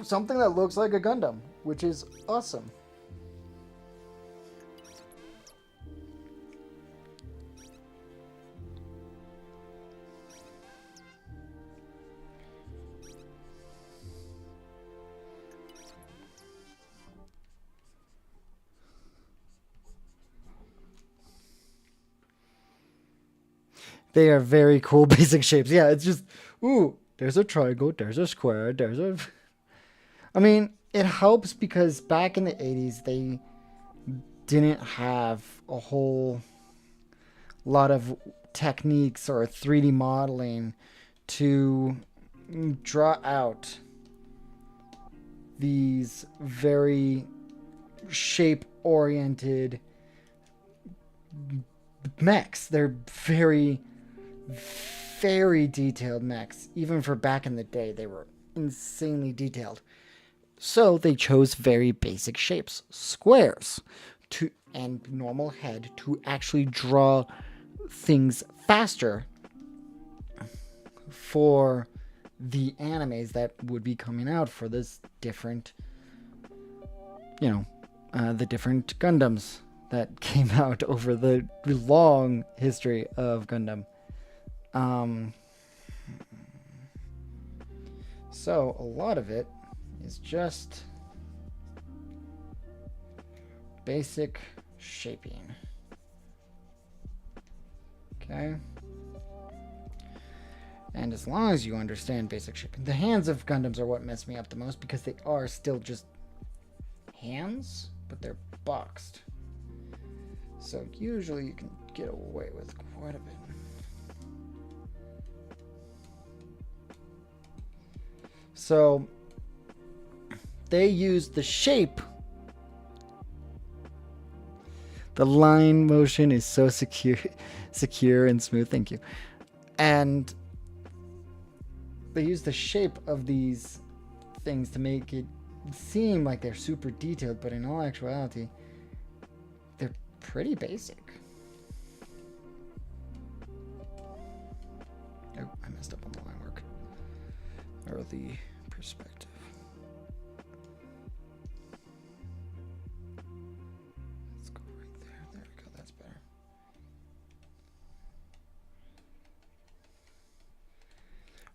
S1: something that looks like a Gundam, which is awesome. They are very cool basic shapes. Yeah, it's just, ooh, there's a triangle, there's a square, there's a... I mean, it helps because back in the 80s, they didn't have a whole lot of techniques or 3D modeling to draw out these very shape-oriented mechs. They're very, very detailed mechs. Even for back in the day, they were insanely detailed. So they chose very basic shapes, squares, and normal head to actually draw things faster for the animes that would be coming out for this different, the different Gundams that came out over the long history of Gundam. So a lot of it is just basic shaping. Okay. And as long as you understand basic shaping, the hands of Gundams are what mess me up the most because they are still just hands, but they're boxed. So usually you can get away with quite a bit. So they use the shape. The line motion is so secure and smooth. Thank you. And they use the shape of these things to make it seem like they're super detailed, but in all actuality, they're pretty basic. Oh, I messed up on the line work. Or the perspective. Let's go right there. There we go. That's better.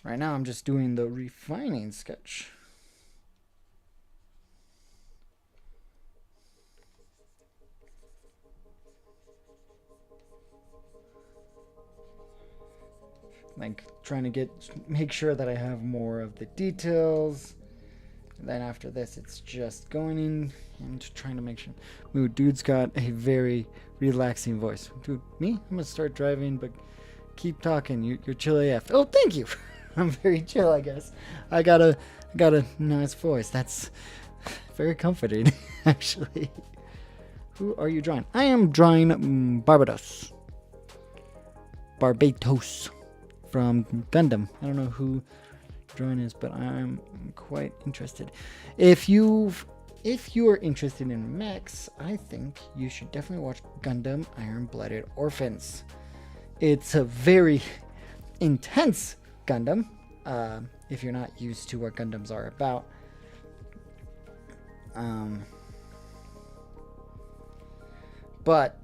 S1: Right now I'm just doing the refining sketch. Like trying to make sure that I have more of the details Then after this, it's just going in and trying to make sure. Ooh, dude's got a very relaxing voice. Dude, me? I'm gonna start driving, but keep talking. You're chill AF. Oh, thank you. I'm very chill, I guess. I got a nice voice. That's very comforting, actually. Who are you drawing? I am drawing Barbatos. Barbatos from Gundam. I don't know who drawing is, but I'm quite interested. If you are interested in mechs, I think you should definitely watch Gundam Iron-Blooded Orphans. It's a very intense Gundam, if you're not used to what Gundams are about. But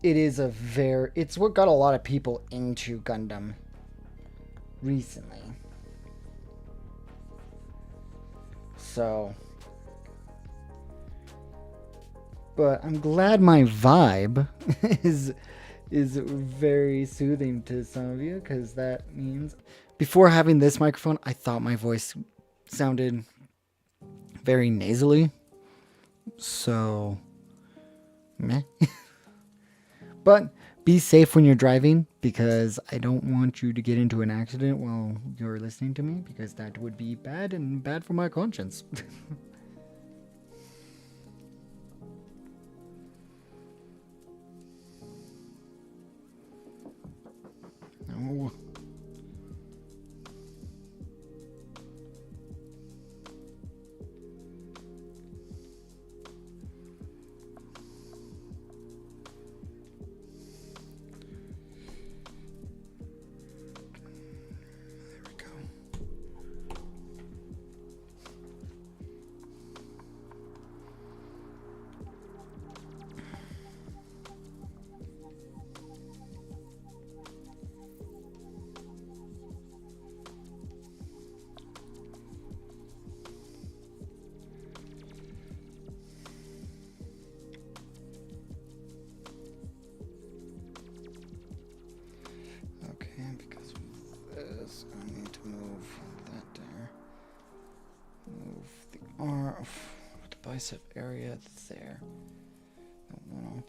S1: it's what got a lot of people into Gundam recently. So, but I'm glad my vibe is very soothing to some of you, because that means before having this microphone, I thought my voice sounded very nasally. So, meh. But be safe when you're driving, because I don't want you to get into an accident while you're listening to me, because that would be bad and bad for my conscience. Oh. Because of this, I need to move that there. Move the arm, the bicep area there. No,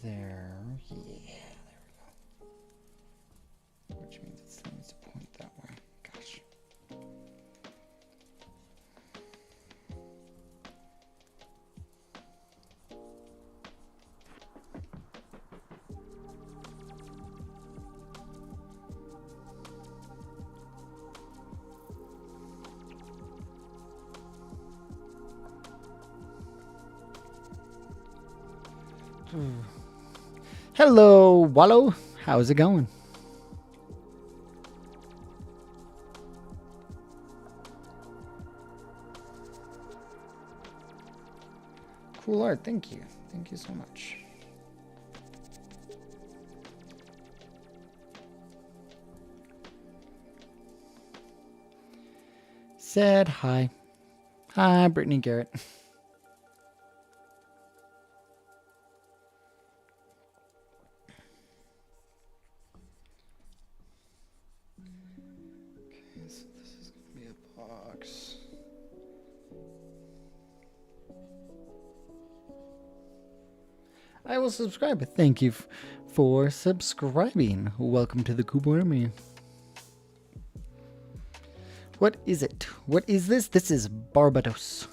S1: there. Yeah, there we go. Which means it still needs to point that way. Gosh. Hello, Wallow. How's it going? Cool art. Thank you. Thank you so much. Said hi. Hi, Brittany Garrett. I will subscribe. Thank you for subscribing. Welcome to the Kubo Army. What is it? What is this? This is Barbatos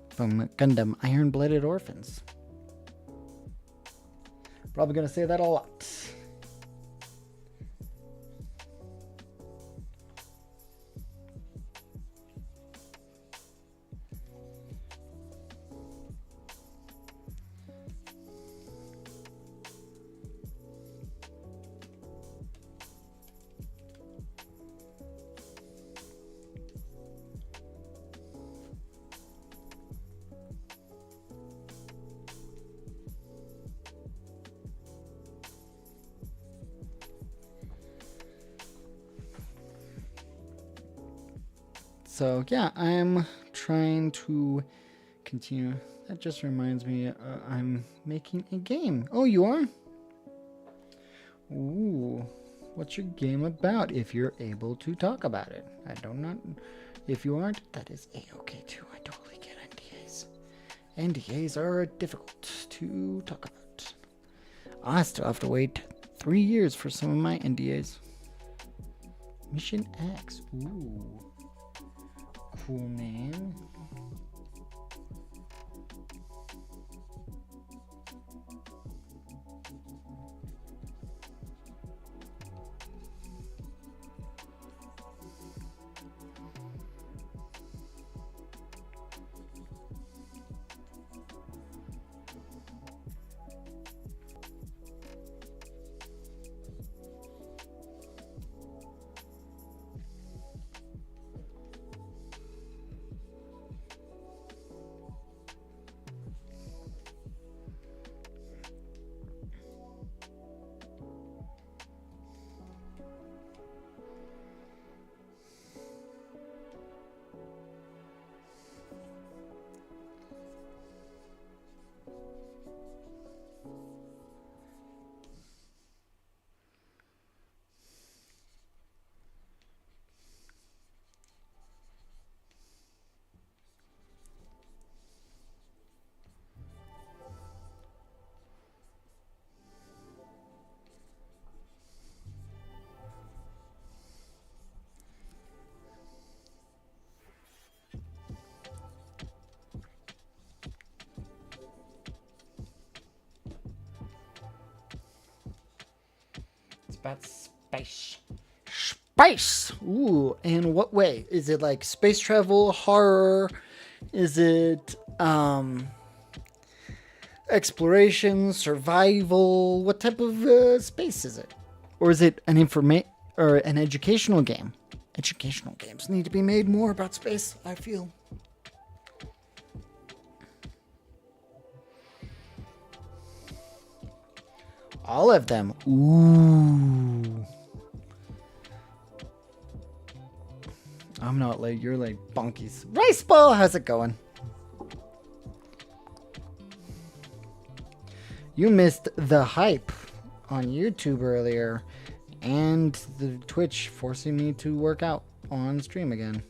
S1: from Gundam Iron-Blooded Orphans. Probably gonna say that a lot. So yeah, I'm trying to continue. That just reminds me, I'm making a game. Oh, you are? Ooh, what's your game about if you're able to talk about it? I do not If you aren't, that is a-okay too. I totally get NDAs. NDAs are difficult to talk about. I still have to wait 3 years for some of my NDAs. Mission X. Ooh. Cool name. About space. Space! Ooh, in what way? Is it like space travel, horror? Is it exploration, survival? What type of space is it? Or is it an an educational game? Educational games need to be made more about space, I feel. All of them. Ooh. I'm not late. You're late, bonkies. Rice ball, how's it going? You missed the hype on YouTube earlier and the Twitch forcing me to work out on stream again.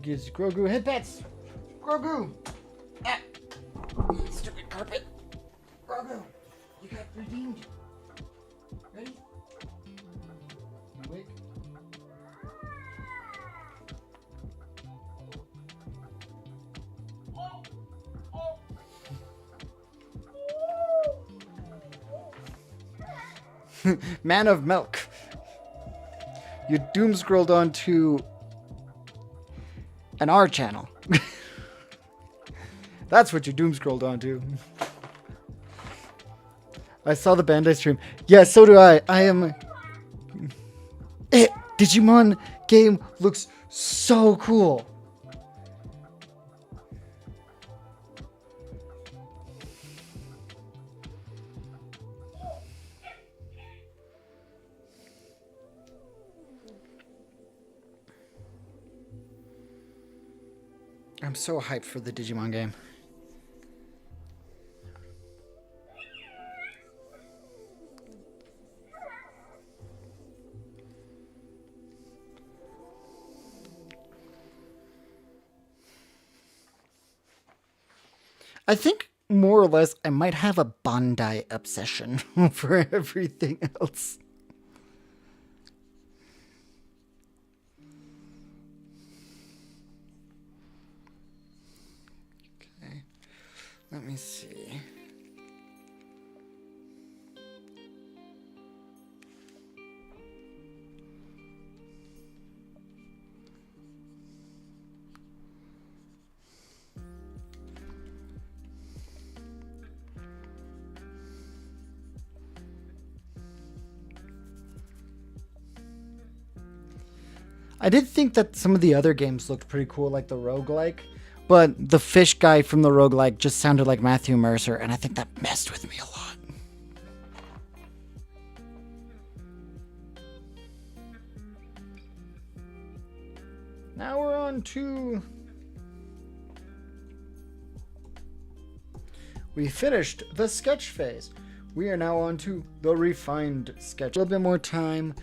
S1: Gives Grogu headpats. Grogu! Ah. Stupid carpet. Grogu, you got redeemed. Ready? Awake. Man of milk. You doom scrolled onto an R channel. That's what you doom scrolled onto. I saw the Bandai stream. Yeah, so do I. I am... Digimon game looks so cool. I'm so hyped for the Digimon game. I think more or less I might have a Bandai obsession for everything else. Okay, let me see. I did think that some of the other games looked pretty cool, like the roguelike. But the fish guy from the roguelike just sounded like Matthew Mercer, and I think that messed with me a lot. Now we're on to... We finished the sketch phase. We are now on to the refined sketch. A little bit more time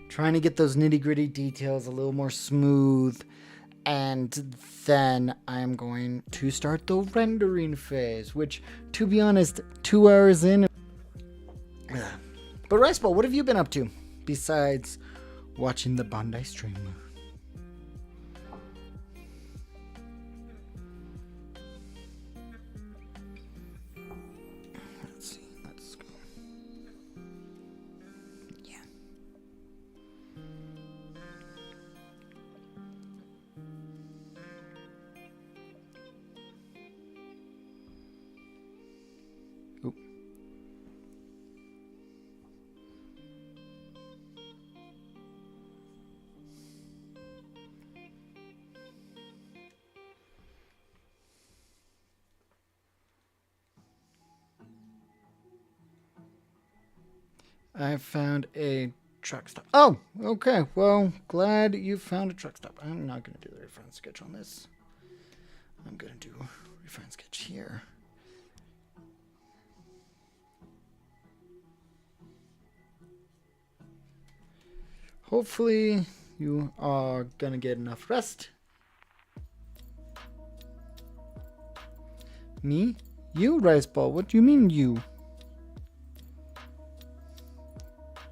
S1: trying to get those nitty-gritty details a little more smooth. And then I'm going to start the rendering phase, which, to be honest, 2 hours in. But Rice Ball, what have you been up to besides watching the Bandai stream? Let's see. Let's go. Yeah. Oop. I found a truck stop. Oh, okay. Well, glad you found a truck stop. I'm not going to do the refine sketch on this. I'm going to do refine sketch here. Hopefully, you are going to get enough rest. Me? You, Rice Ball? What do you mean, you?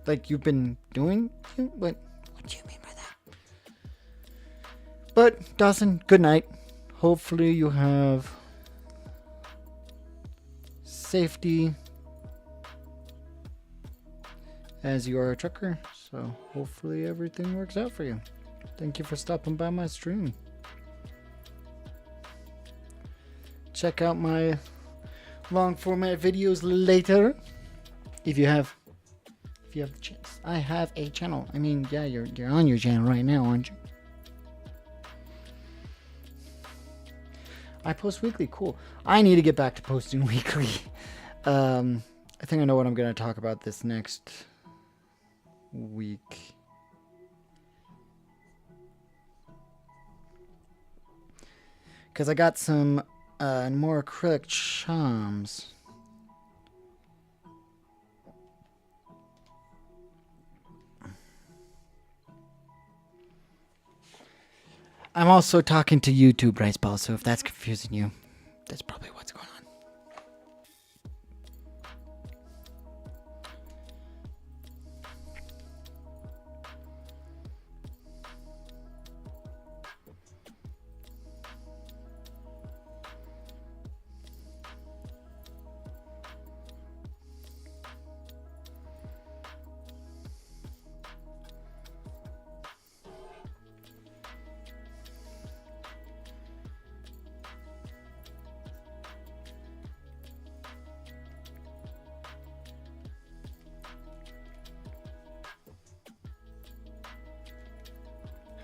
S1: Like you've been doing? What do you mean by that? But, Dawson, good night. Hopefully you have safety as you are a trucker. So hopefully everything works out for you. Thank you for stopping by my stream. Check out my long format videos later if you have the chance. I have a channel. I mean, yeah, you're on your channel right now, aren't you? I post weekly. Cool. I need to get back to posting weekly. I think I know what I'm going to talk about this next week. Because I got some more acrylic charms. I'm also talking to YouTube, Rice Ball, so if that's confusing you, that's probably what's going on.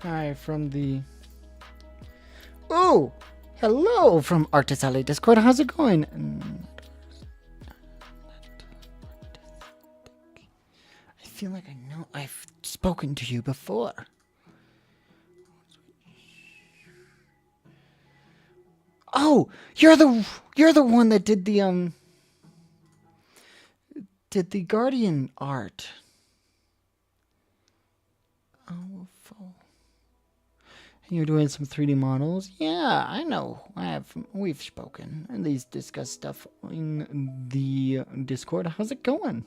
S1: Hi from the... Oh! Hello from Artist Alley Discord. How's it going? I feel like I know I've spoken to you before. Oh! You're the one that did the Guardian art. Oh, full. You're doing some 3D models? Yeah, I know. We've spoken and these discuss stuff in the Discord. How's it going?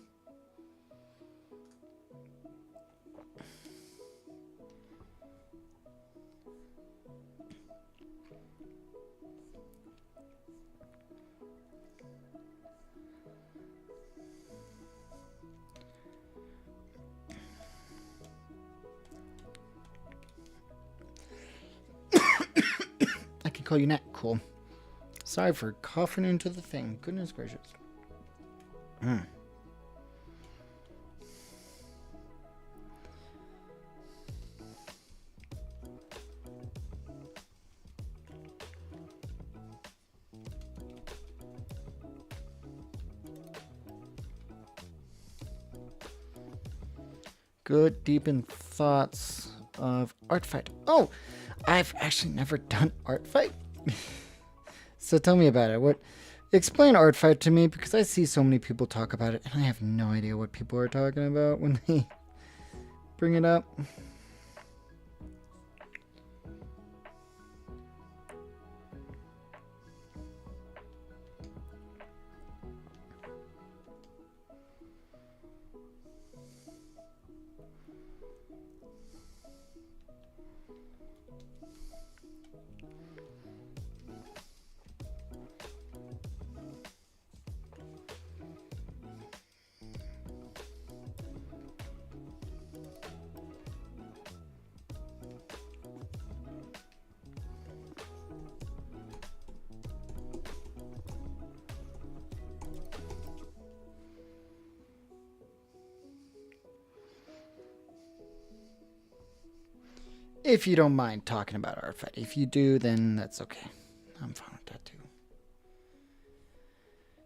S1: I can call you Nat. Cool. Sorry for coughing into the thing. Goodness gracious. Good, deep in thoughts of art fight. Oh, I've actually never done art fight. So tell me about it. Explain art fight to me, because I see so many people talk about it and I have no idea what people are talking about when they bring it up. If you don't mind talking about art fight. If you do, then that's okay. I'm fine with that too.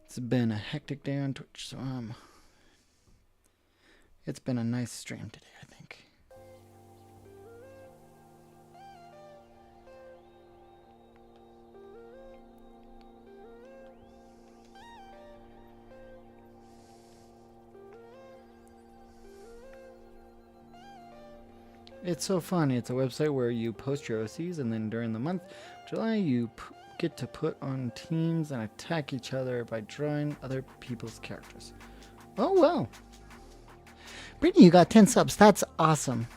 S1: It's been a hectic day on Twitch, so it's been a nice stream today, I think. It's so fun. It's a website where you post your OCs, and then during the month of July, you get to put on teams and attack each other by drawing other people's characters. Oh, wow. Brittany, you got 10 subs. That's awesome.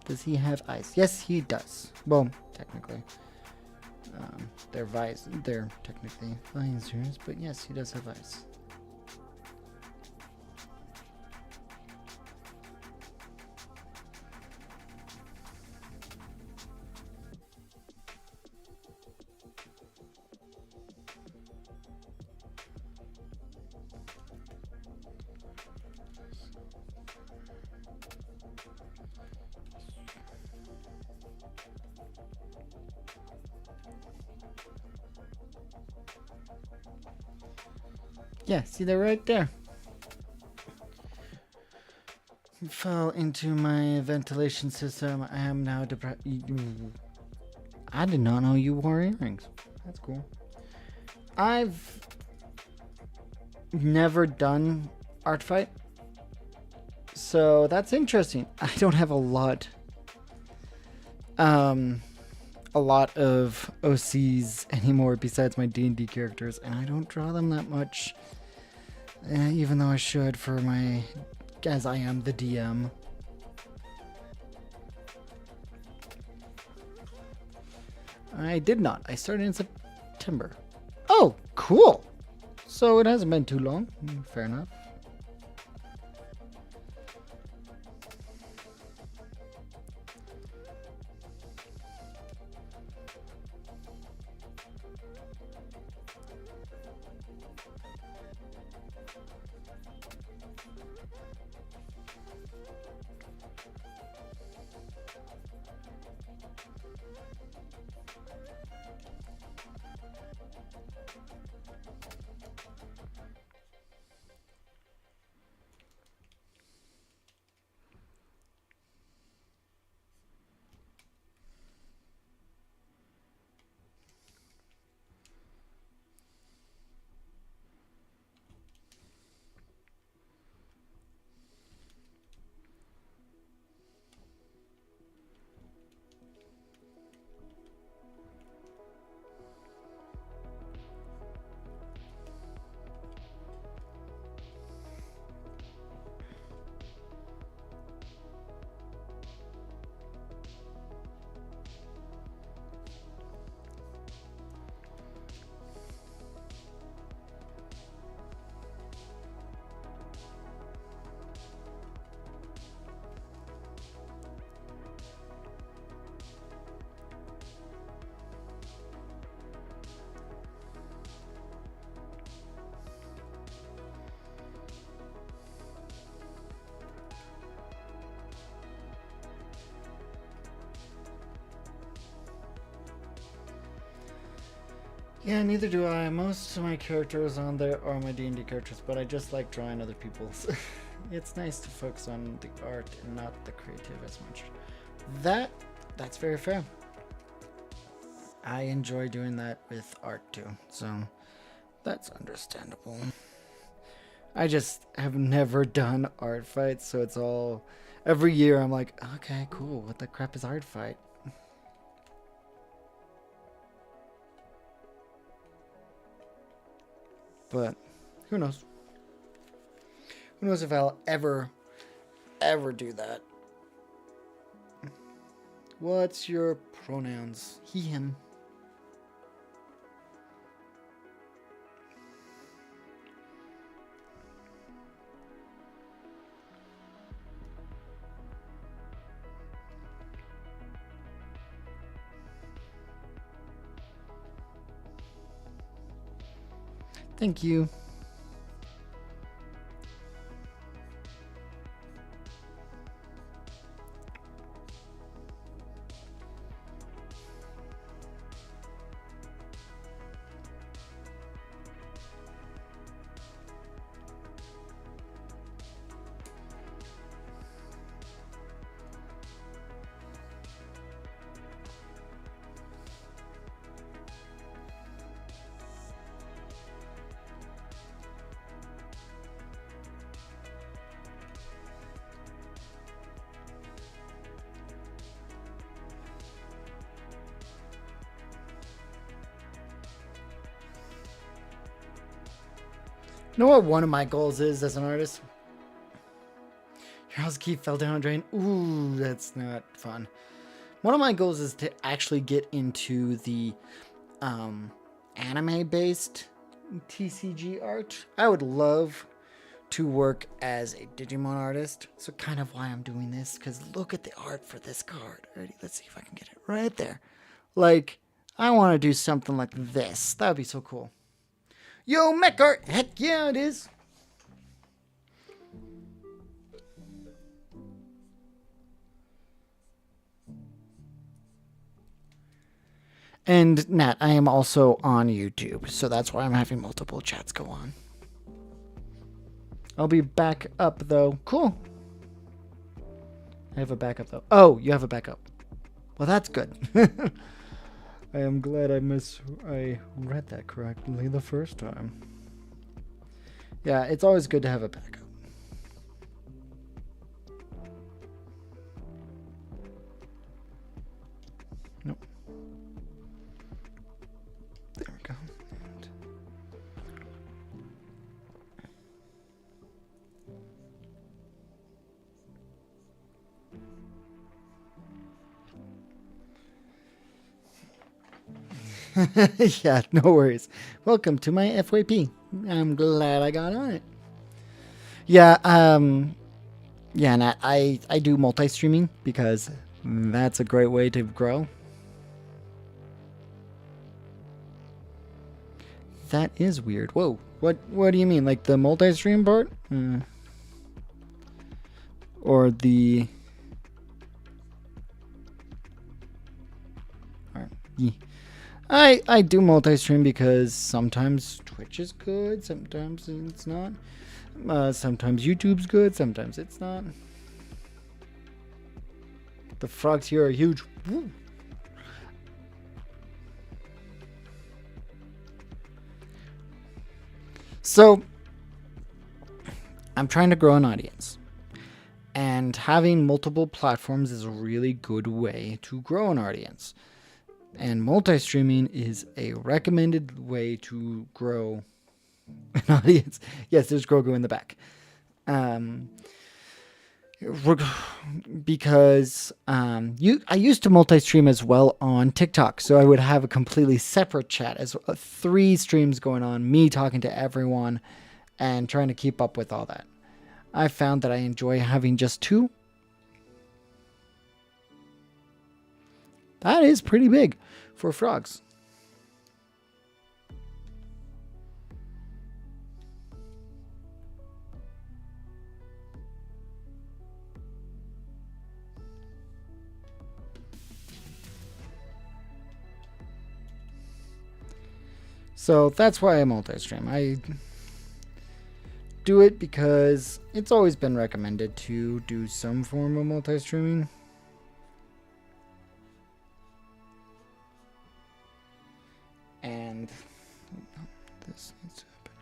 S1: Does he have eyes? Yes, he does. Well, technically. They're technically visors, but yes, he does have eyes. Yeah, see, they're right there. Fell into my ventilation system. I am now depressed. I did not know you wore earrings. That's cool. I've never done art fight, so that's interesting. I don't have a lot of OCs anymore besides my D&D characters, and I don't draw them that much. Even though I should, as I am the DM. I did not. I started in September. Oh, cool. So it hasn't been too long. Fair enough. Yeah, neither do I. Most of my characters on there are my D&D characters, but I just like drawing other people's. it's nice to focus on the art and not the creative as much. That's very fair. I enjoy doing that with art too, so that's understandable. I just have never done art fights, so it's all every year I'm like, okay, cool. What the crap is art fight? But who knows? Who knows if I'll ever do that? What's your pronouns? He, him. Thank you. You know what one of my goals is as an artist? Your house key fell down a drain. Ooh, that's not fun. One of my goals is to actually get into the anime-based TCG art. I would love to work as a Digimon artist. So kind of why I'm doing this, because look at the art for this card. Alrighty, let's see if I can get it right there. Like, I want to do something like this. That would be so cool. Yo, mech art! Heck yeah, it is! And Nat, I am also on YouTube, so that's why I'm having multiple chats go on. I'll be back up, though. Cool. I have a backup, though. Oh, you have a backup. Well, that's good. I am glad I read that correctly the first time. Yeah, it's always good to have a backup. Nope. There we go. Yeah, no worries. Welcome to my FYP. I'm glad I got on it. Yeah, yeah, Nat, I do multi-streaming because that's a great way to grow. That is weird. Whoa, what do you mean? Like the multi-stream part? Or the... Yeah. I do multi-stream because sometimes Twitch is good, sometimes it's not. Sometimes YouTube's good, sometimes it's not. The frogs here are huge. Woo. So, I'm trying to grow an audience. And having multiple platforms is a really good way to grow an audience. And multi-streaming is a recommended way to grow an audience. Yes, there's Grogu in the back. Because I used to multi-stream as well on TikTok. So I would have a completely separate chat as 3 streams going on, me talking to everyone and trying to keep up with all that. I found that I enjoy having just 2. That is pretty big for frogs. So that's why I multi-stream. I do it because it's always been recommended to do some form of multi-streaming. And this needs to happen.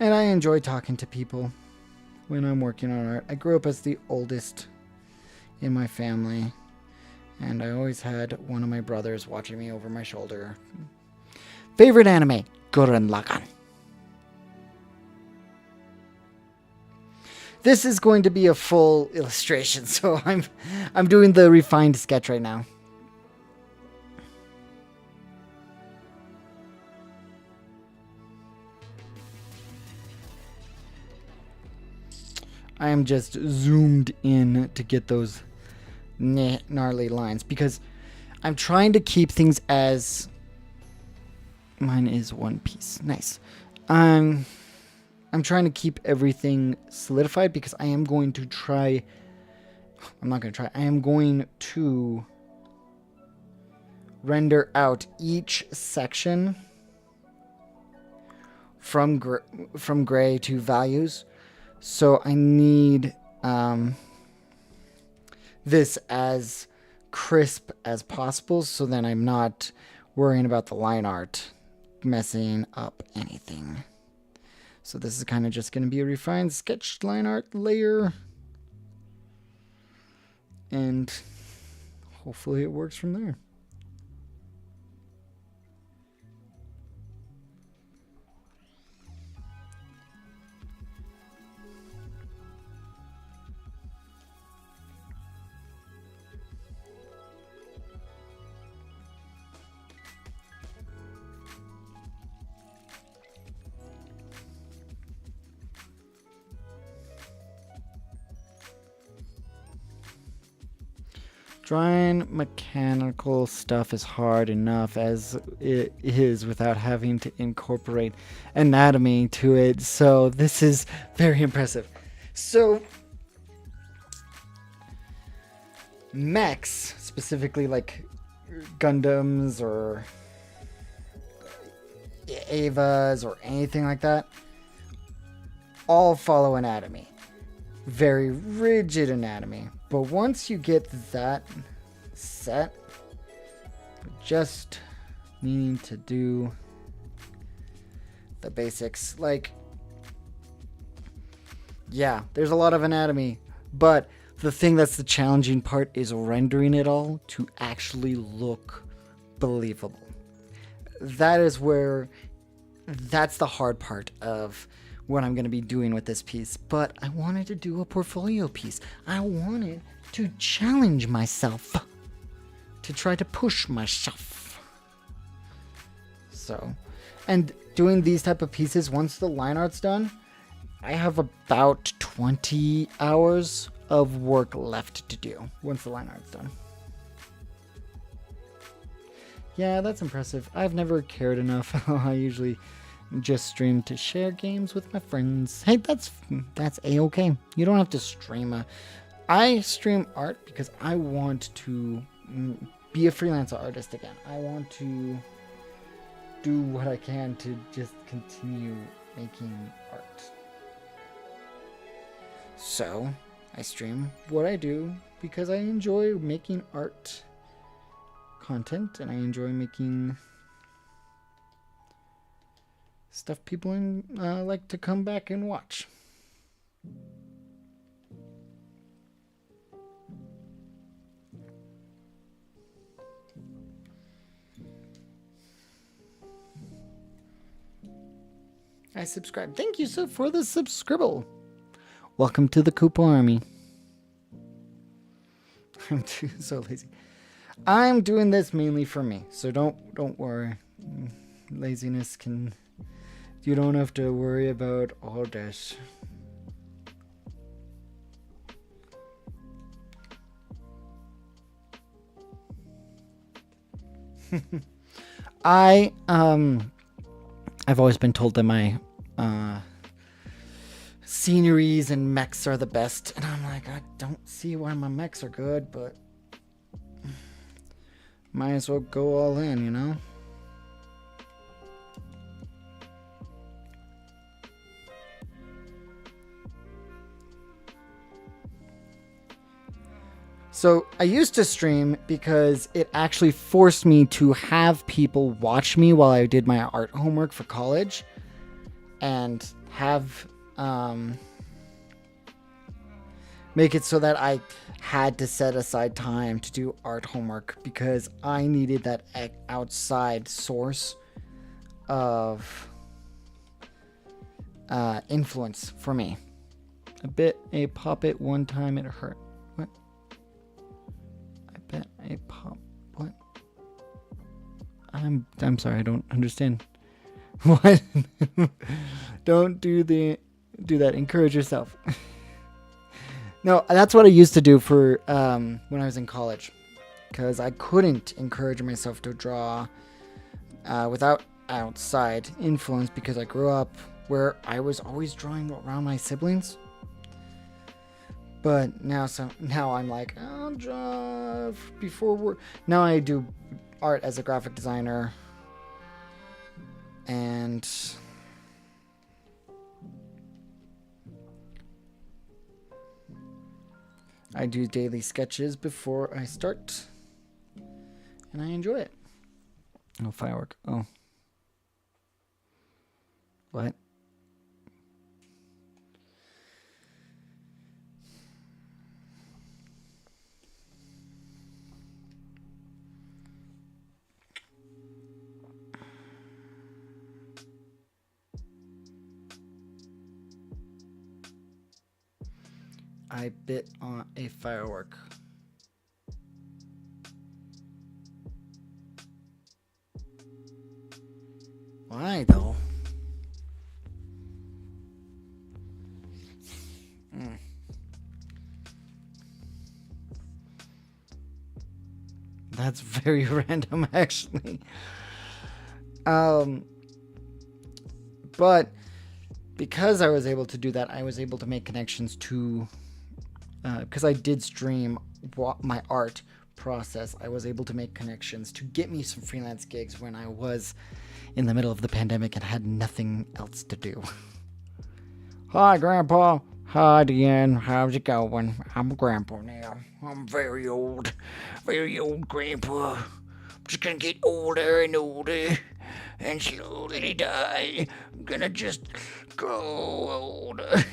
S1: And I enjoy talking to people when I'm working on art. I grew up as the oldest in my family, and I always had one of my brothers watching me over my shoulder. Favorite anime? Gurren Lagann. This is going to be a full illustration, so I'm doing the refined sketch right now. I am just zoomed in to get those gnarly lines because I'm trying to keep things as... Mine is one piece. Nice. I'm trying to keep everything solidified because I am going to try... I'm not going to try. I am going to render out each section from gray to values. So I need this as crisp as possible so then I'm not worrying about the line art messing up anything. So this is kind of just going to be a refined sketched line art layer. And hopefully it works from there. Drawing mechanical stuff is hard enough as it is without having to incorporate anatomy to it. So this is very impressive. So mechs, specifically like Gundams or Avas or anything like that, all follow anatomy. Very rigid anatomy. But once you get that set, just needing to do the basics. Like, yeah, there's a lot of anatomy, but the thing that's the challenging part is rendering it all to actually look believable. That's the hard part of what I'm going to be doing with this piece. But I wanted to do a portfolio piece. I wanted to challenge myself, to try to push myself. So, and doing these type of pieces, once the line art's done, I have about 20 hours of work left to do once the line art's done. Yeah, that's impressive. I've never cared enough. I usually just stream to share games with my friends. Hey, that's a-okay. You don't have to stream. I stream art because I want to be a freelance artist again. I want to do what I can to just continue making art. So I stream what I do because I enjoy making art content and I enjoy making stuff people like to come back and watch. I subscribe. Thank you so for the subscribble. Welcome to the Koopa Army. I'm so lazy. I'm doing this mainly for me, so don't worry. Laziness can... You don't have to worry about all this. I've always been told that my sceneries and mechs are the best, and I'm like, I don't see why my mechs are good, but might as well go all in, you know? So I used to stream because it actually forced me to have people watch me while I did my art homework for college, and have make it so that I had to set aside time to do art homework because I needed that outside source of influence for me. A puppet one time it hurt. What? I bet a pop. What? I'm sorry. I don't understand. What? Don't do that. Encourage yourself. No, that's what I used to do for when I was in college, because I couldn't encourage myself to draw without outside influence, because I grew up where I was always drawing around my siblings. But now I'm like, I'll draw before work. Now I do art as a graphic designer, and I do daily sketches before I start, and I enjoy it. Oh, firework. Oh. What? I bit on a firework. Why though? That's very random, actually. But because I was able to do that, I was able to make connections to, because I did stream my art process, I was able to make connections to get me some freelance gigs when I was in the middle of the pandemic and had nothing else to do. Hi, Grandpa. Hi, Deanne. How's it going? I'm Grandpa now. I'm very old Grandpa. I'm just gonna get older and older and slowly die. I'm gonna just grow older.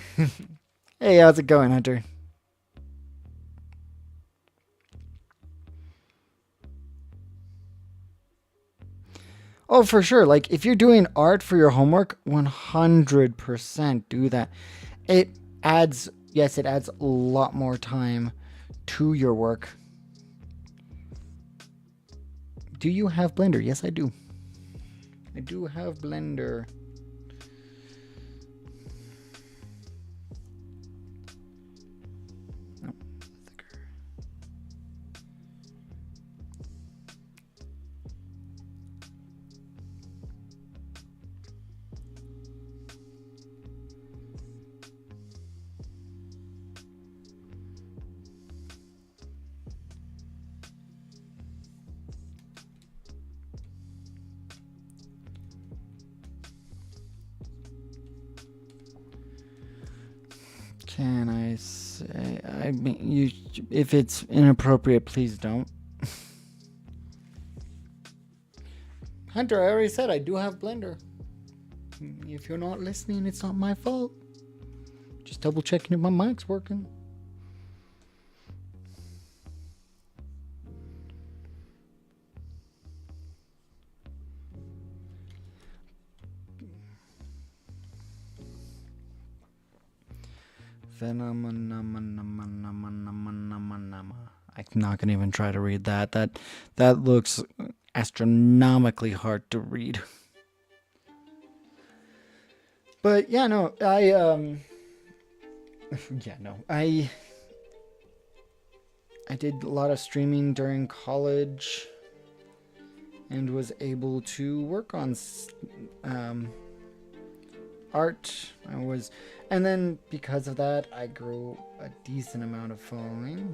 S1: Hey, how's it going, Hunter? Oh, for sure. Like, if you're doing art for your homework, 100% do that. It adds a lot more time to your work. Do you have Blender? Yes, I do. I do have Blender. No, thicker. Can I say? I mean, if it's inappropriate, please don't. Hunter, I already said I do have Blender. If you're not listening, it's not my fault. Just double checking if my mic's working. I'm not gonna even try to read that. That looks astronomically hard to read. But yeah, no, I did a lot of streaming during college and was able to work on art. And then because of that, I grew a decent amount of following.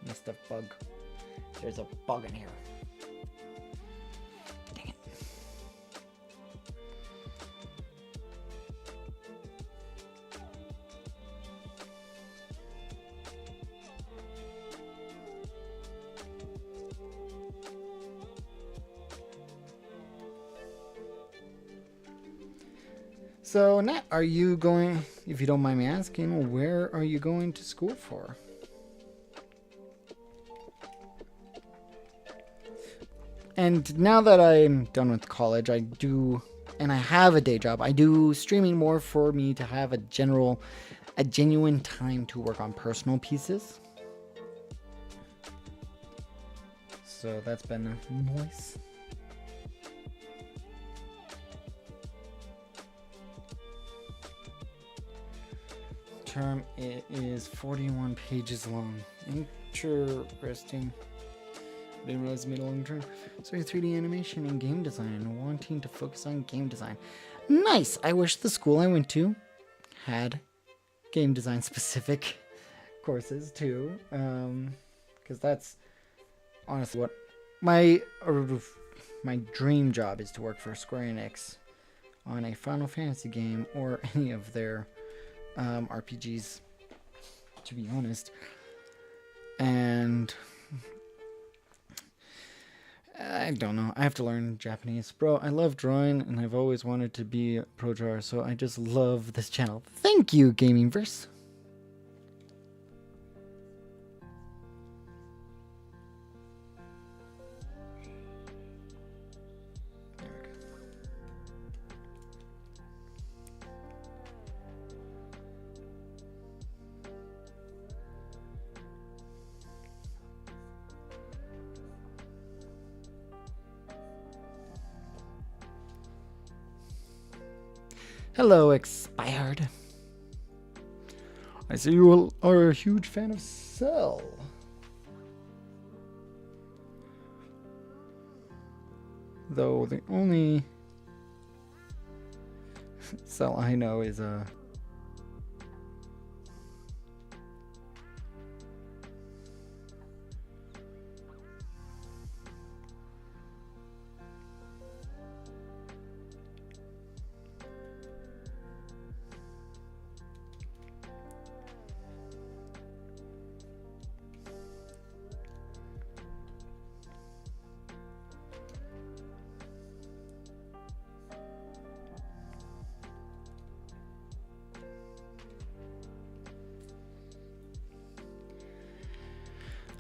S1: Missed a bug. There's a bug in here. Dang it. So, Nat, are you going, if you don't mind me asking, where are you going to school for? And now that I'm done with college, I do, and I have a day job, I do streaming more for me to have a genuine time to work on personal pieces. So that's been nice. Term, it is 41 pages long. Interesting. Didn't realize it made a long term. So 3D animation and game design, wanting to focus on game design. Nice! I wish the school I went to had game design specific courses too. Because that's honestly what my dream job is, to work for Square Enix on a Final Fantasy game or any of their RPGs, to be honest. And I don't know. I have to learn Japanese. Bro, I love drawing and I've always wanted to be a pro drawer, so I just love this channel. Thank you, Gamingverse. Hello, Expired. I see you are a huge fan of Cell. Though the only Cell I know is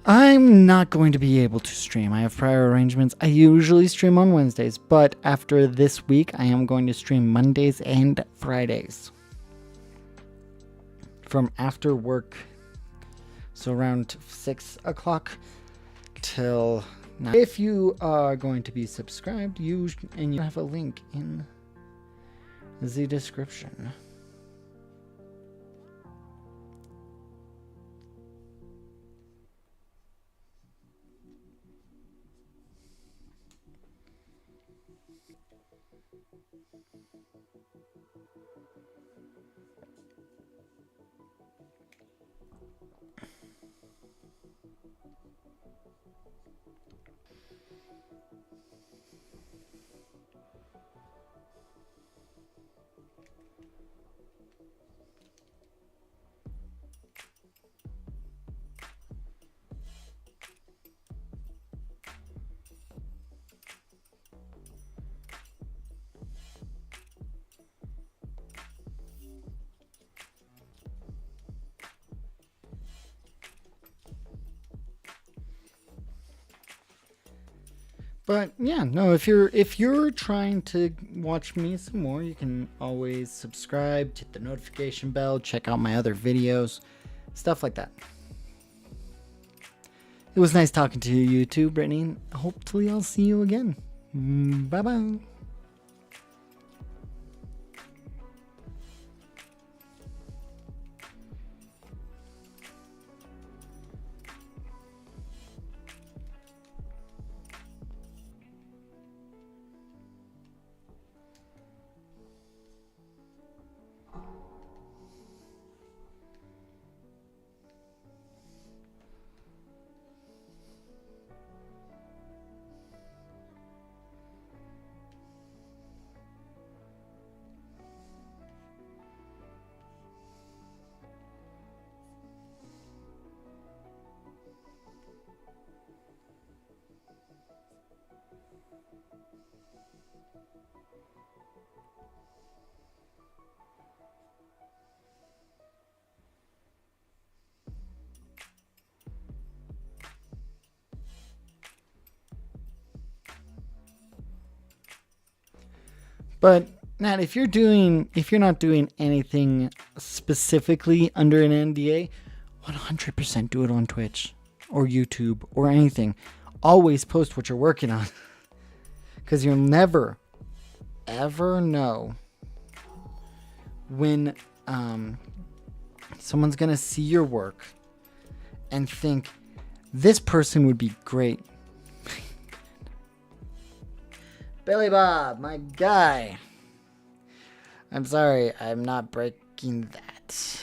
S1: I'm not going to be able to stream. I have prior arrangements. I usually stream on Wednesdays, but after this week, I am going to stream Mondays and Fridays from after work. So around 6 o'clock till 9. If you are going to be subscribed, you have a link in the description. But yeah, no, if you're trying to watch me some more, you can always subscribe, hit the notification bell, check out my other videos, stuff like that. It was nice talking to you too, Brittany. Hopefully I'll see you again. Bye-bye. But Nat, if you're not doing anything specifically under an NDA, 100% do it on Twitch or YouTube or anything. Always post what you're working on, because you'll never, ever know when someone's gonna see your work and think this person would be great. Billy Bob, my guy. I'm sorry, I'm not breaking that.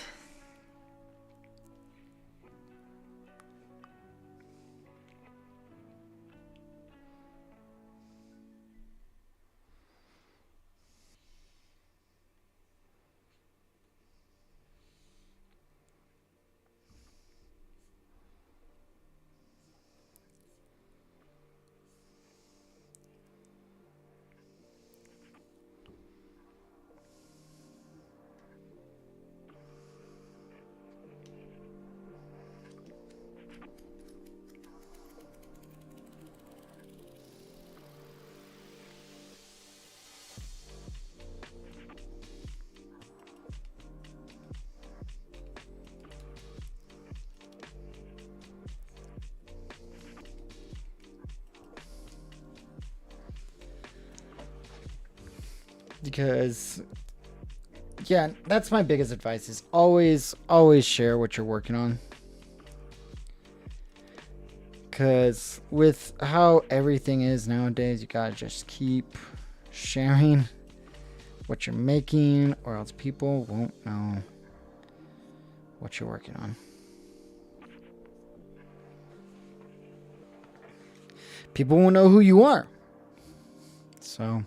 S1: Because yeah, that's my biggest advice is always share what you're working on. Because with how everything is nowadays, you gotta just keep sharing what you're making, or else people won't know what you're working on. People won't know who you are. So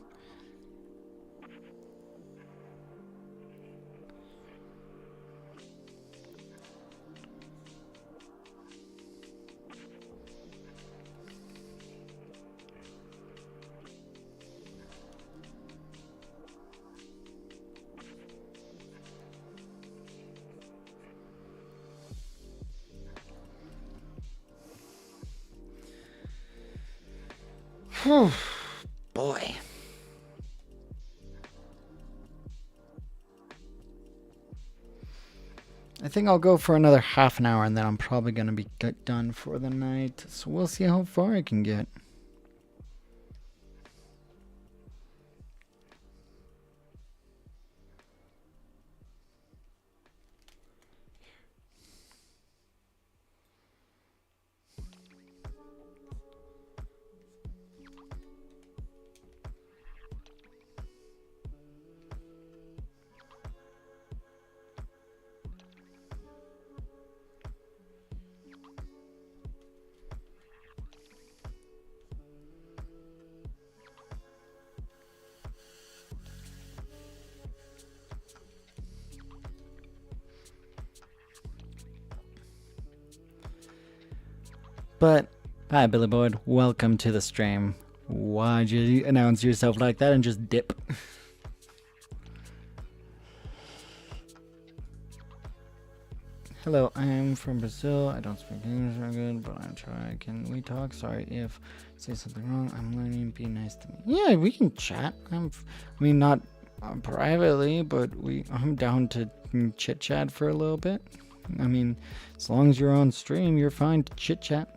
S1: whew, boy. I think I'll go for another half an hour and then I'm probably going to be done for the night. So we'll see how far I can get. But, hi Billy Boyd, welcome to the stream. Why'd you announce yourself like that and just dip? Hello, I am from Brazil. I don't speak English very good, but I'm trying. Can we talk? Sorry if I say something wrong. I'm learning. Be nice to me. Yeah, we can chat. Not privately, but I'm down to chit chat for a little bit. I mean, as long as you're on stream, you're fine to chit chat.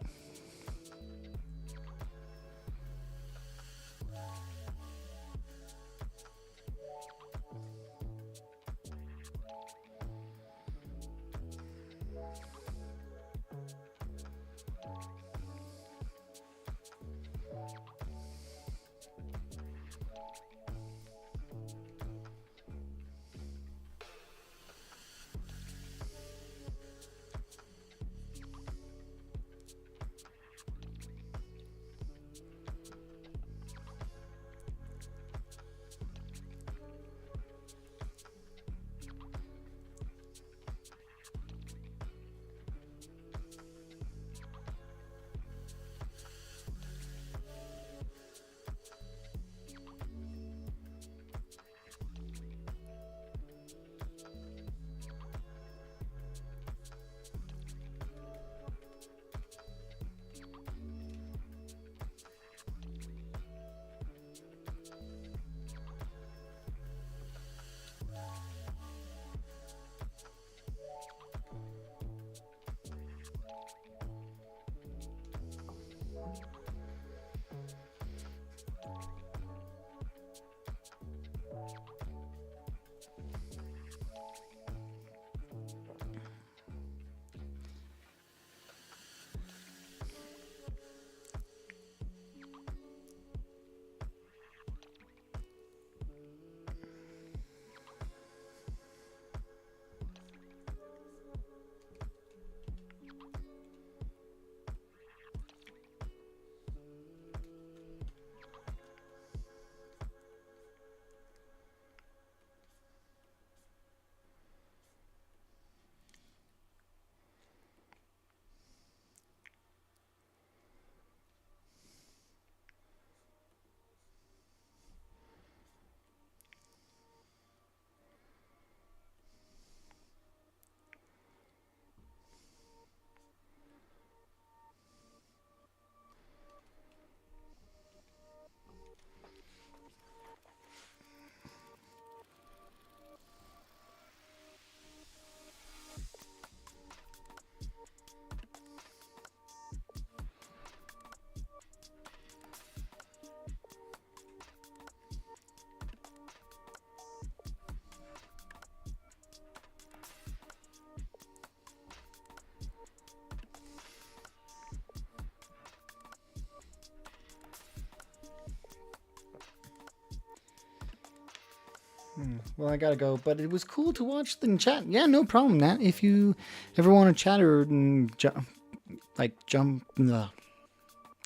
S1: Well, I gotta go, but it was cool to watch them chat. Yeah, no problem, Nat. If you ever want to chat or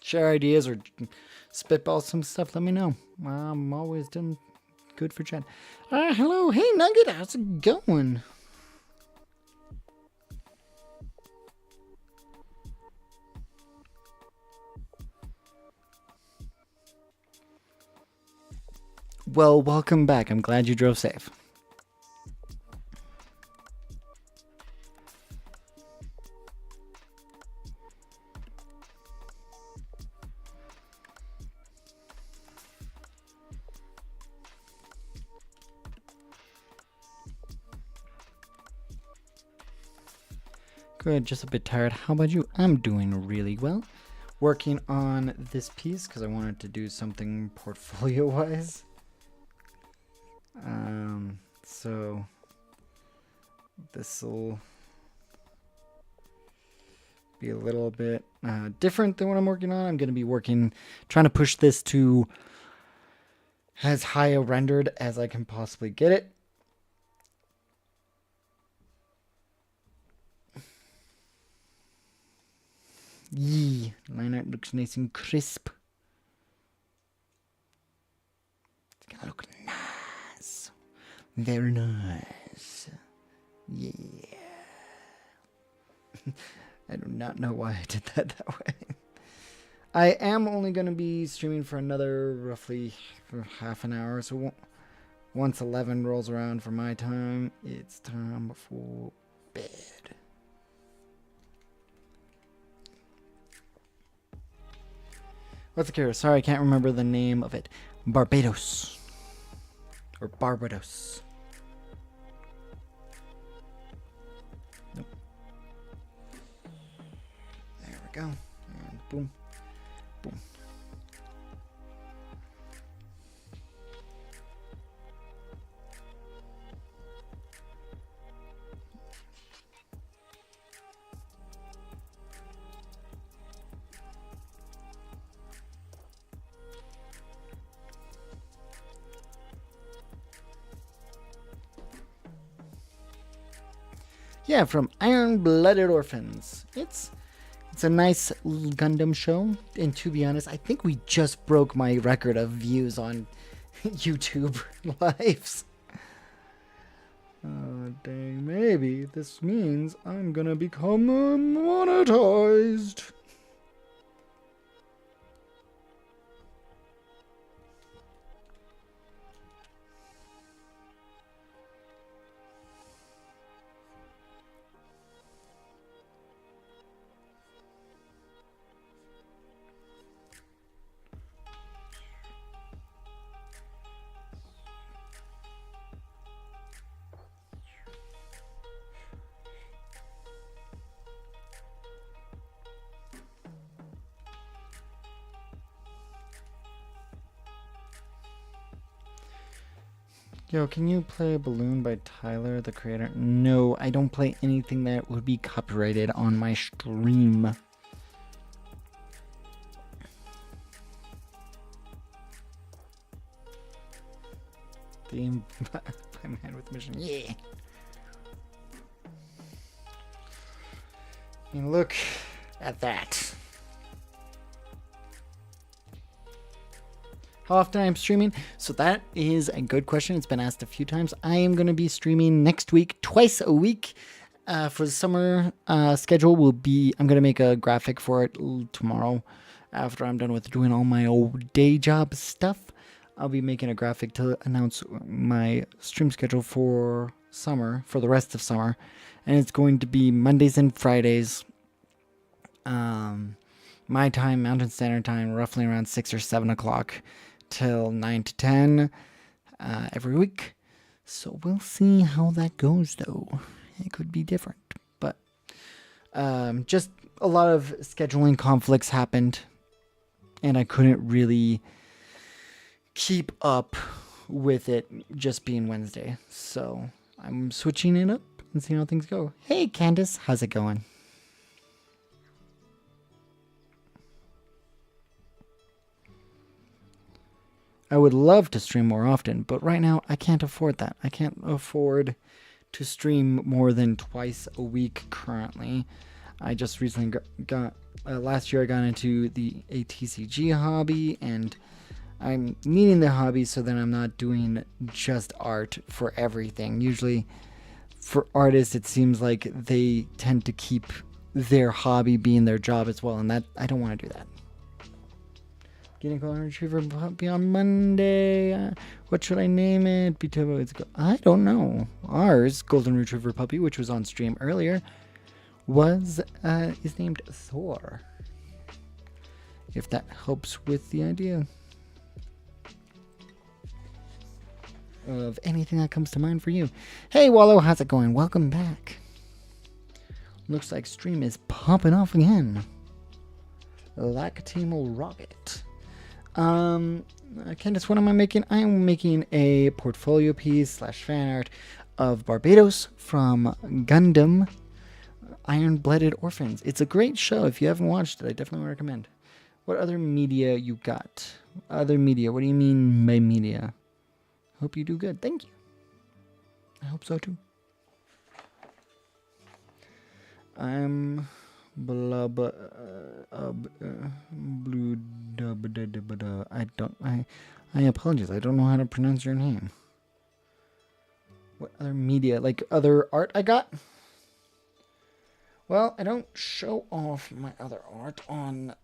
S1: share ideas or spitball some stuff, let me know. I'm always done good for chat. Hello, hey Nugget, how's it going? Well, welcome back. I'm glad you drove safe. Good, just a bit tired. How about you? I'm doing really well. Working on this piece because I wanted to do something portfolio-wise. So this will be a little bit different than what I'm working on. I'm going to be trying to push this to as high a rendered as I can possibly get it. Yee, line art looks nice and crisp. It's gonna look nice. Very nice. Yeah. I do not know why I did that way. I am only going to be streaming for another roughly half an hour. So once 11 rolls around for my time, it's time for bed. What's the character? Sorry, I can't remember the name of it. Barbatos. Or Barbatos. Nope. There we go. And boom. Boom. Yeah, from Iron-Blooded Orphans. It's a nice Gundam show, and to be honest, I think we just broke my record of views on YouTube lives. Dang, maybe this means I'm gonna become monetized. Yo, can you play Balloon by Tyler, the creator? No, I don't play anything that would be copyrighted on my stream. Theme by Man with Mission. Yeah. I mean, look at that. How often I'm streaming? So that is a good question. It's been asked a few times. I am going to be streaming next week, twice a week. For the summer schedule will be, I'm going to make a graphic for it tomorrow after I'm done with doing all my old day job stuff. I'll be making a graphic to announce my stream schedule for summer, for the rest of summer. And it's going to be Mondays and Fridays. My time, Mountain Standard Time, roughly around 6 or 7 o'clock till 9 to 10 every week. So we'll see how that goes, though. It could be different. But just a lot of scheduling conflicts happened. And I couldn't really keep up with it just being Wednesday. So I'm switching it up and seeing how things go. Hey, Candace, how's it going? I would love to stream more often, but right now I can't afford that. I can't afford to stream more than twice a week currently. I just recently got last year I got into the ATCG hobby, and I'm needing the hobby so that I'm not doing just art for everything. Usually for artists, it seems like they tend to keep their hobby being their job as well, and that I don't want to do that. Getting a golden retriever puppy on Monday. What should I name it? I don't know. Ours golden retriever puppy, which was on stream earlier, is named Thor. If that helps with the idea of anything that comes to mind for you. Hey Wallow, how's it going? Welcome back. Looks like stream is popping off again. Like a team will rocket. Candace, what am I making? I am making a portfolio piece / fan art of Barbatos from Gundam Iron-Blooded Orphans. It's a great show. If you haven't watched it, I definitely recommend. What other media you got? Other media? What do you mean by media? Hope you do good. Thank you. I hope so too. I'm blue I apologize. I don't know how to pronounce your name. What other media? Like other art I got? Well, I don't show off my other art on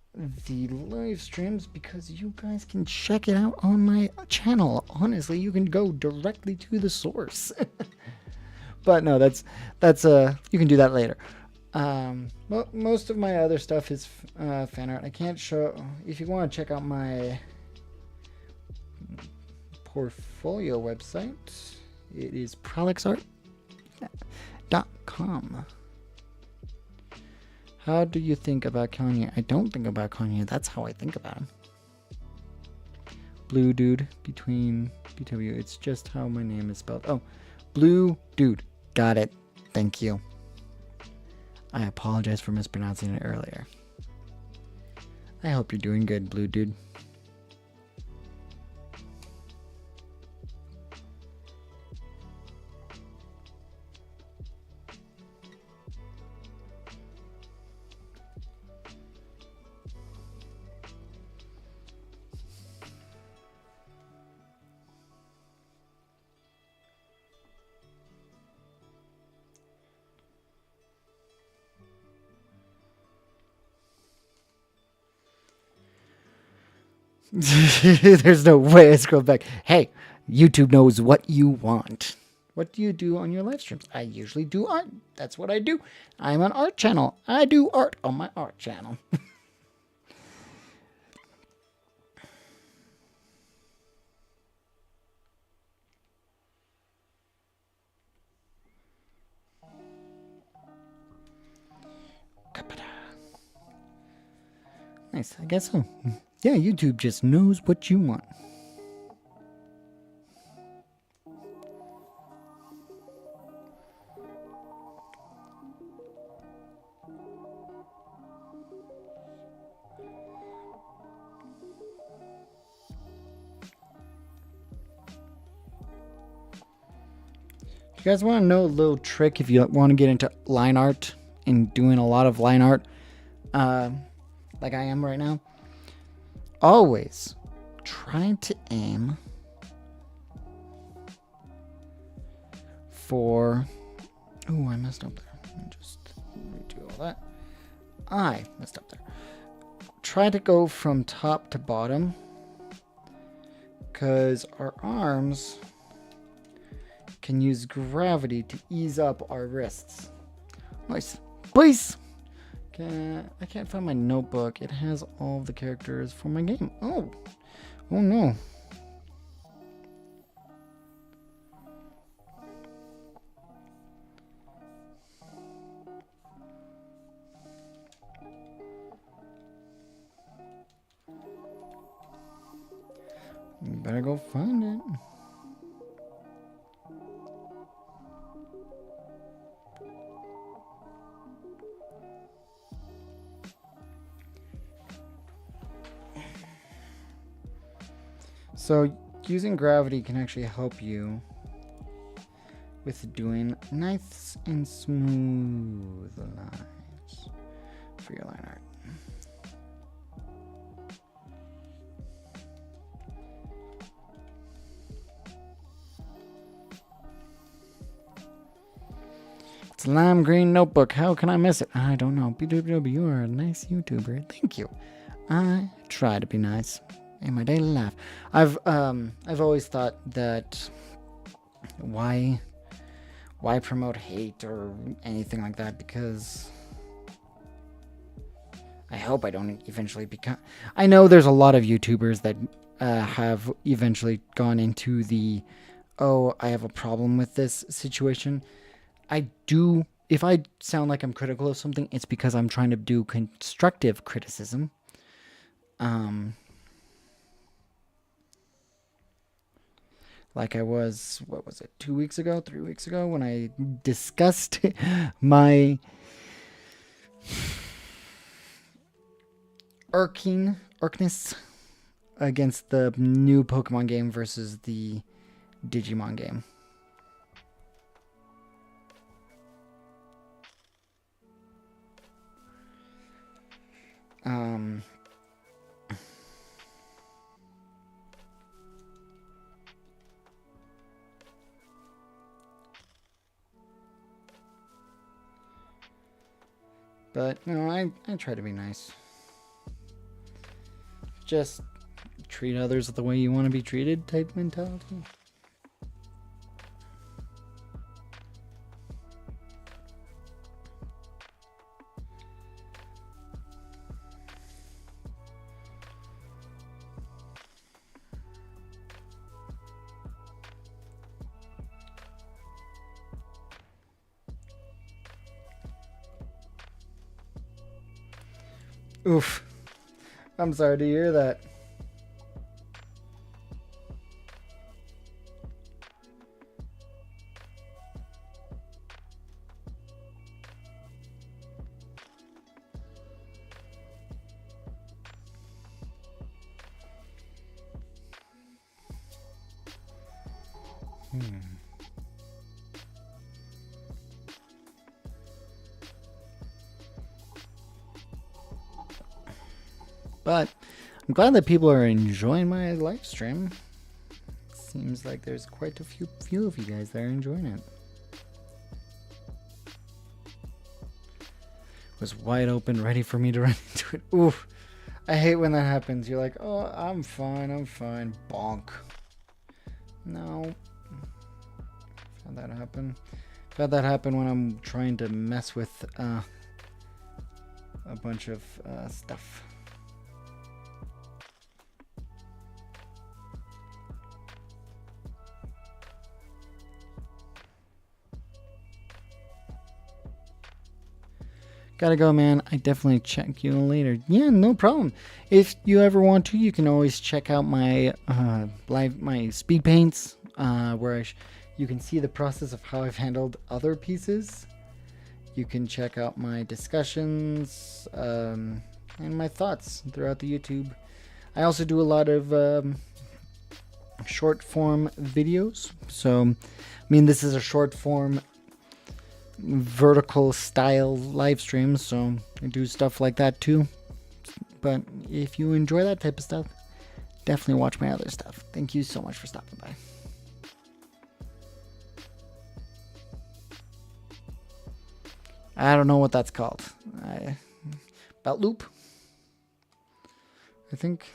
S1: the live streams because you guys can check it out on my channel. Honestly, you can go directly to the source. But no, that's you can do that later. Most of my other stuff is fan art. I can't show. If you want to check out my portfolio website, it is prolixart.com. How do you think about Kanye? I don't think about Kanye. That's how I think about him. Blue dude between BW. It's just how my name is spelled. Oh, blue dude. Got it. Thank you. I apologize for mispronouncing it earlier. I hope you're doing good, blue dude. There's no way I scroll back. Hey, YouTube knows what you want. What do you do on your live streams? I usually do art. That's what I do. I'm an art channel. I do art on my art channel. Nice, I guess so. Yeah, YouTube just knows what you want. You guys want to know a little trick if you want to get into line art and doing a lot of line art, like I am right now? Always try to aim for... Oh, I messed up there. Let me just redo all that. I messed up there. Try to go from top to bottom, because our arms can use gravity to ease up our wrists. Nice. Please! I can't find my notebook. It has all the characters for my game. Oh no. You better go find it. So using gravity can actually help you with doing nice and smooth lines for your line art. It's a lime green notebook. How can I miss it? I don't know. BWW, you are a nice YouTuber. Thank you. I try to be nice in my daily life. I've always thought that why promote hate or anything like that, because I hope I don't eventually become. I know there's a lot of YouTubers that have eventually gone into the, oh, I have a problem with this situation. I do. If I sound like I'm critical of something, it's because I'm trying to do constructive criticism. Like I was, what was it, 2 weeks ago, 3 weeks ago, when I discussed my irkness against the new Pokemon game versus the Digimon game. But no, I try to be nice. Just treat others the way you want to be treated type mentality. Oof. I'm sorry to hear that. But I'm glad that people are enjoying my live stream. Seems like there's quite a few of you guys that are enjoying it. Was wide open, ready for me to run into it. Oof. I hate when that happens. You're like, oh, I'm fine. Bonk. No. I've had that happen. I've had that happen when I'm trying to mess with a bunch of stuff. Gotta go, man. I definitely check you later. Yeah, no problem. If you ever want to, you can always check out my my speed paints, where you can see the process of how I've handled other pieces. You can check out my discussions and my thoughts throughout the YouTube. I also do a lot of short form videos. So, I mean, this is a short form vertical style live streams, so I do stuff like that too. But if you enjoy that type of stuff, definitely watch my other stuff. Thank you so much for stopping by. I don't know what that's called. Belt loop, I think.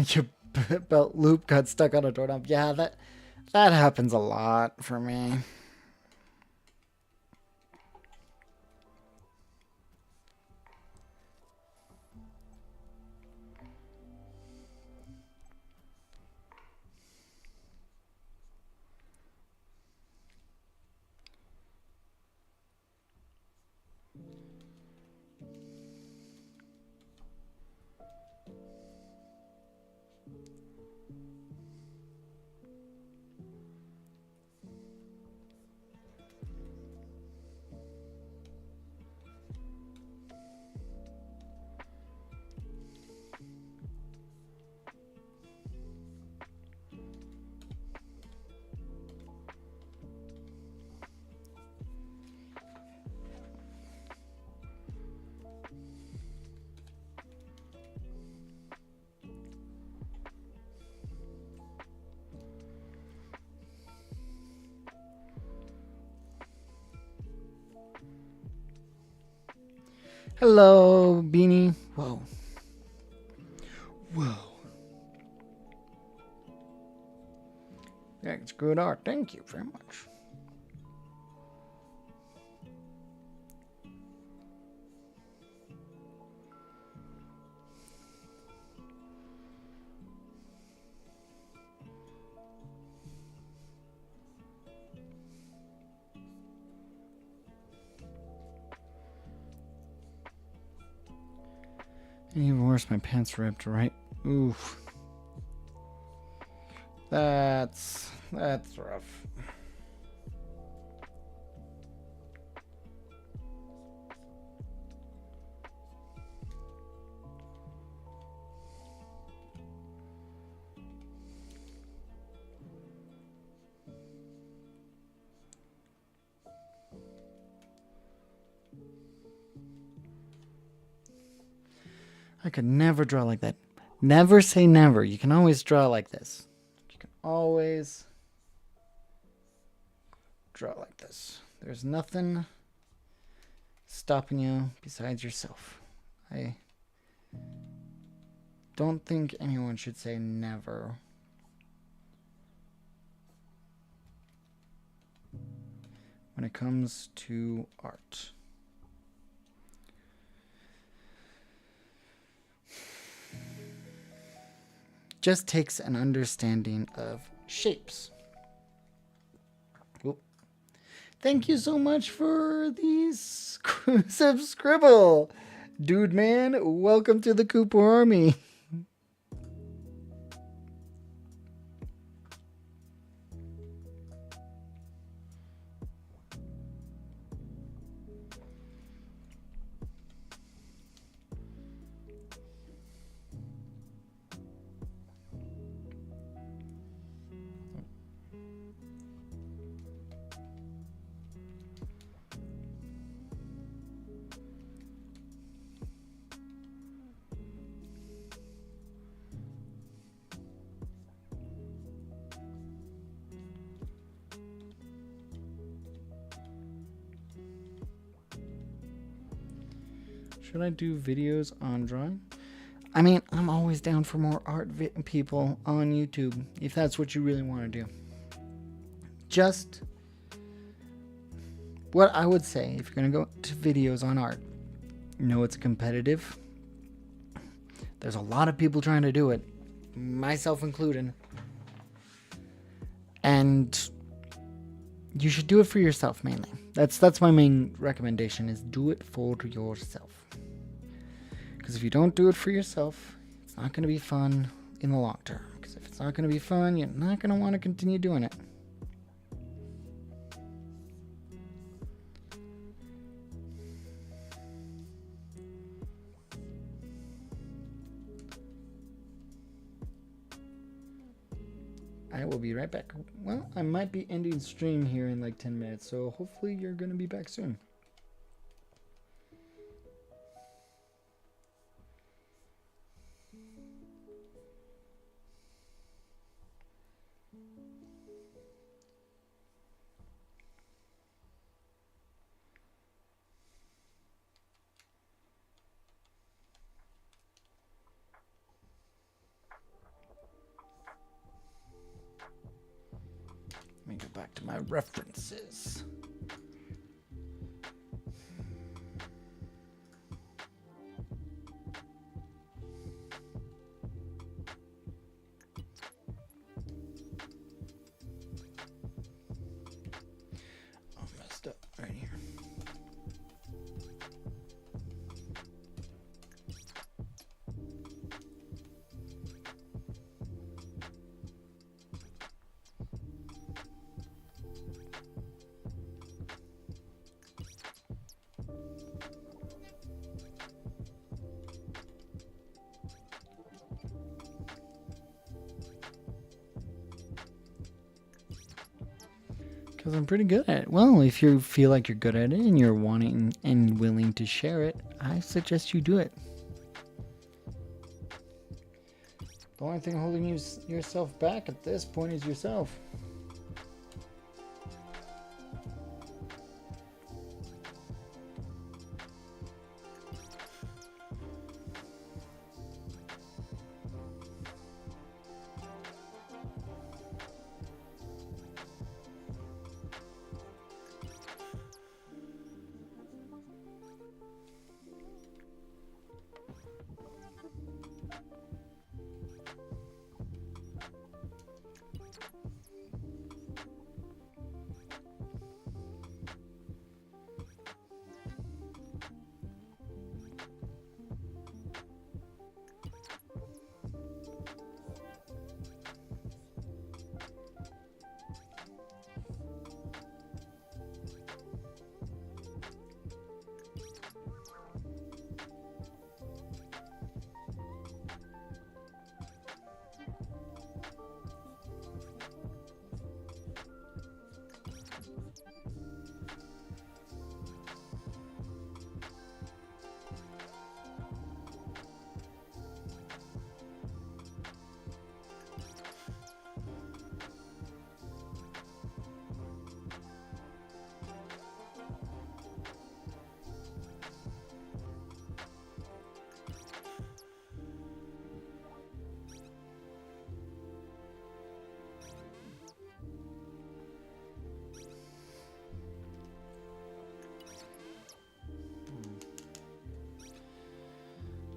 S1: Your belt loop got stuck on a doorknob. Yeah, that happens a lot for me. Hello, Beanie. Whoa. Whoa. That's good art. Thank you very much. Even worse, my pants ripped, right? Oof. That's rough. I could never draw like that. Never say never. You can always draw like this. You can always draw like this. There's nothing stopping you besides yourself. I don't think anyone should say never. When it comes to art. Just takes an understanding of shapes. Oop. Thank you so much for these subscribble. Dude man, welcome to the Cooper Army. Should I do videos on drawing? I mean, I'm always down for more art people on YouTube, if that's what you really want to do. Just what I would say, if you're going to go to videos on art, know it's competitive. There's a lot of people trying to do it, myself included. And you should do it for yourself mainly. That's my main recommendation, is do it for yourself. Because if you don't do it for yourself, it's not going to be fun in the long term. Because if it's not going to be fun, you're not going to want to continue doing it. I will be right back. Well, I might be ending stream here in like 10 minutes, so hopefully you're going to be back soon. back to my references. Oh, messed up right here. Because I'm pretty good at it. Well, if you feel like you're good at it and you're wanting and willing to share it, I suggest you do it. The only thing holding yourself back at this point is yourself.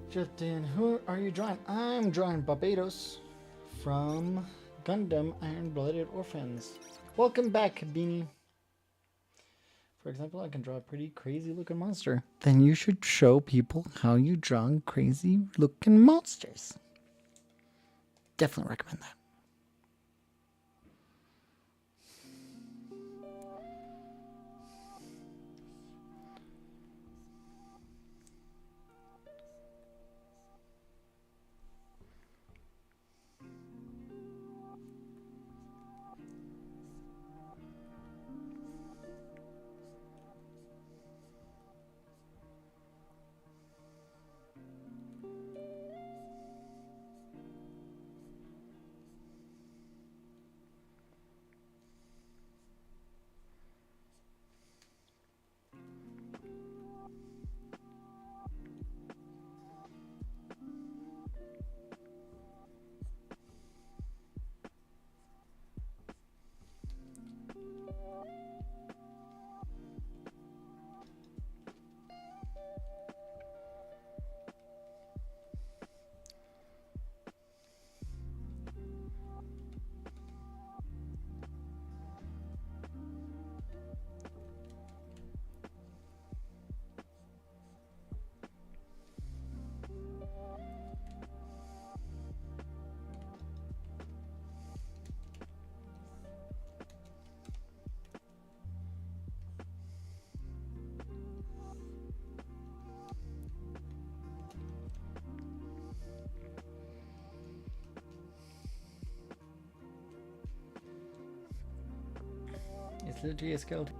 S1: Justin, who are you drawing? I'm drawing Barbatos from Gundam Iron-Blooded Orphans. Welcome back, Beanie. For example, I can draw a pretty crazy looking monster. Then you should show people how you draw crazy looking monsters. Definitely recommend that. It's literally a skeleton.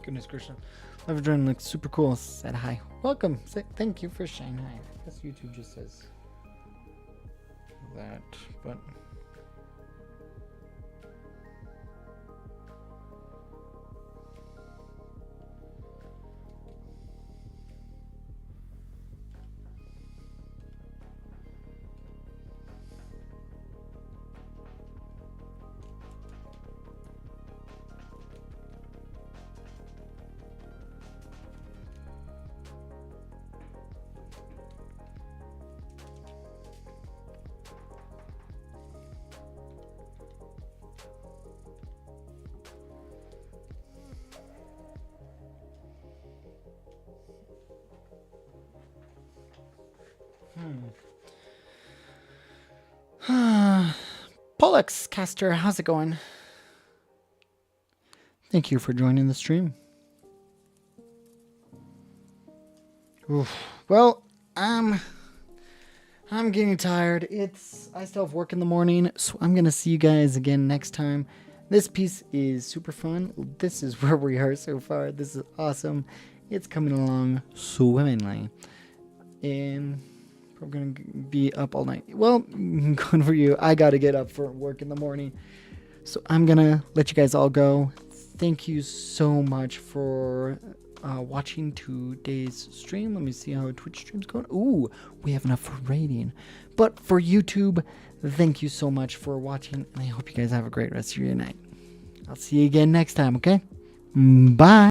S1: Goodness gracious. Love Adrenaline looks super cool. Said hi. Welcome. Thank you for saying hi. I guess YouTube just says that, but. Pollux Caster, how's it going? Thank you for joining the stream. Oof. Well, I'm getting tired. I still have work in the morning, so I'm gonna see you guys again next time. This piece is super fun. This is where we are so far. This is awesome. It's coming along swimmingly, and I'm gonna be up all night. Well, good for you. I gotta get up for work in the morning, so I'm gonna let you guys all go. Thank you so much for watching today's stream. Let me see how Twitch stream's going. Ooh, we have enough for rating. But for YouTube, thank you so much for watching, and I hope you guys have a great rest of your night. I'll see you again next time, okay? Bye.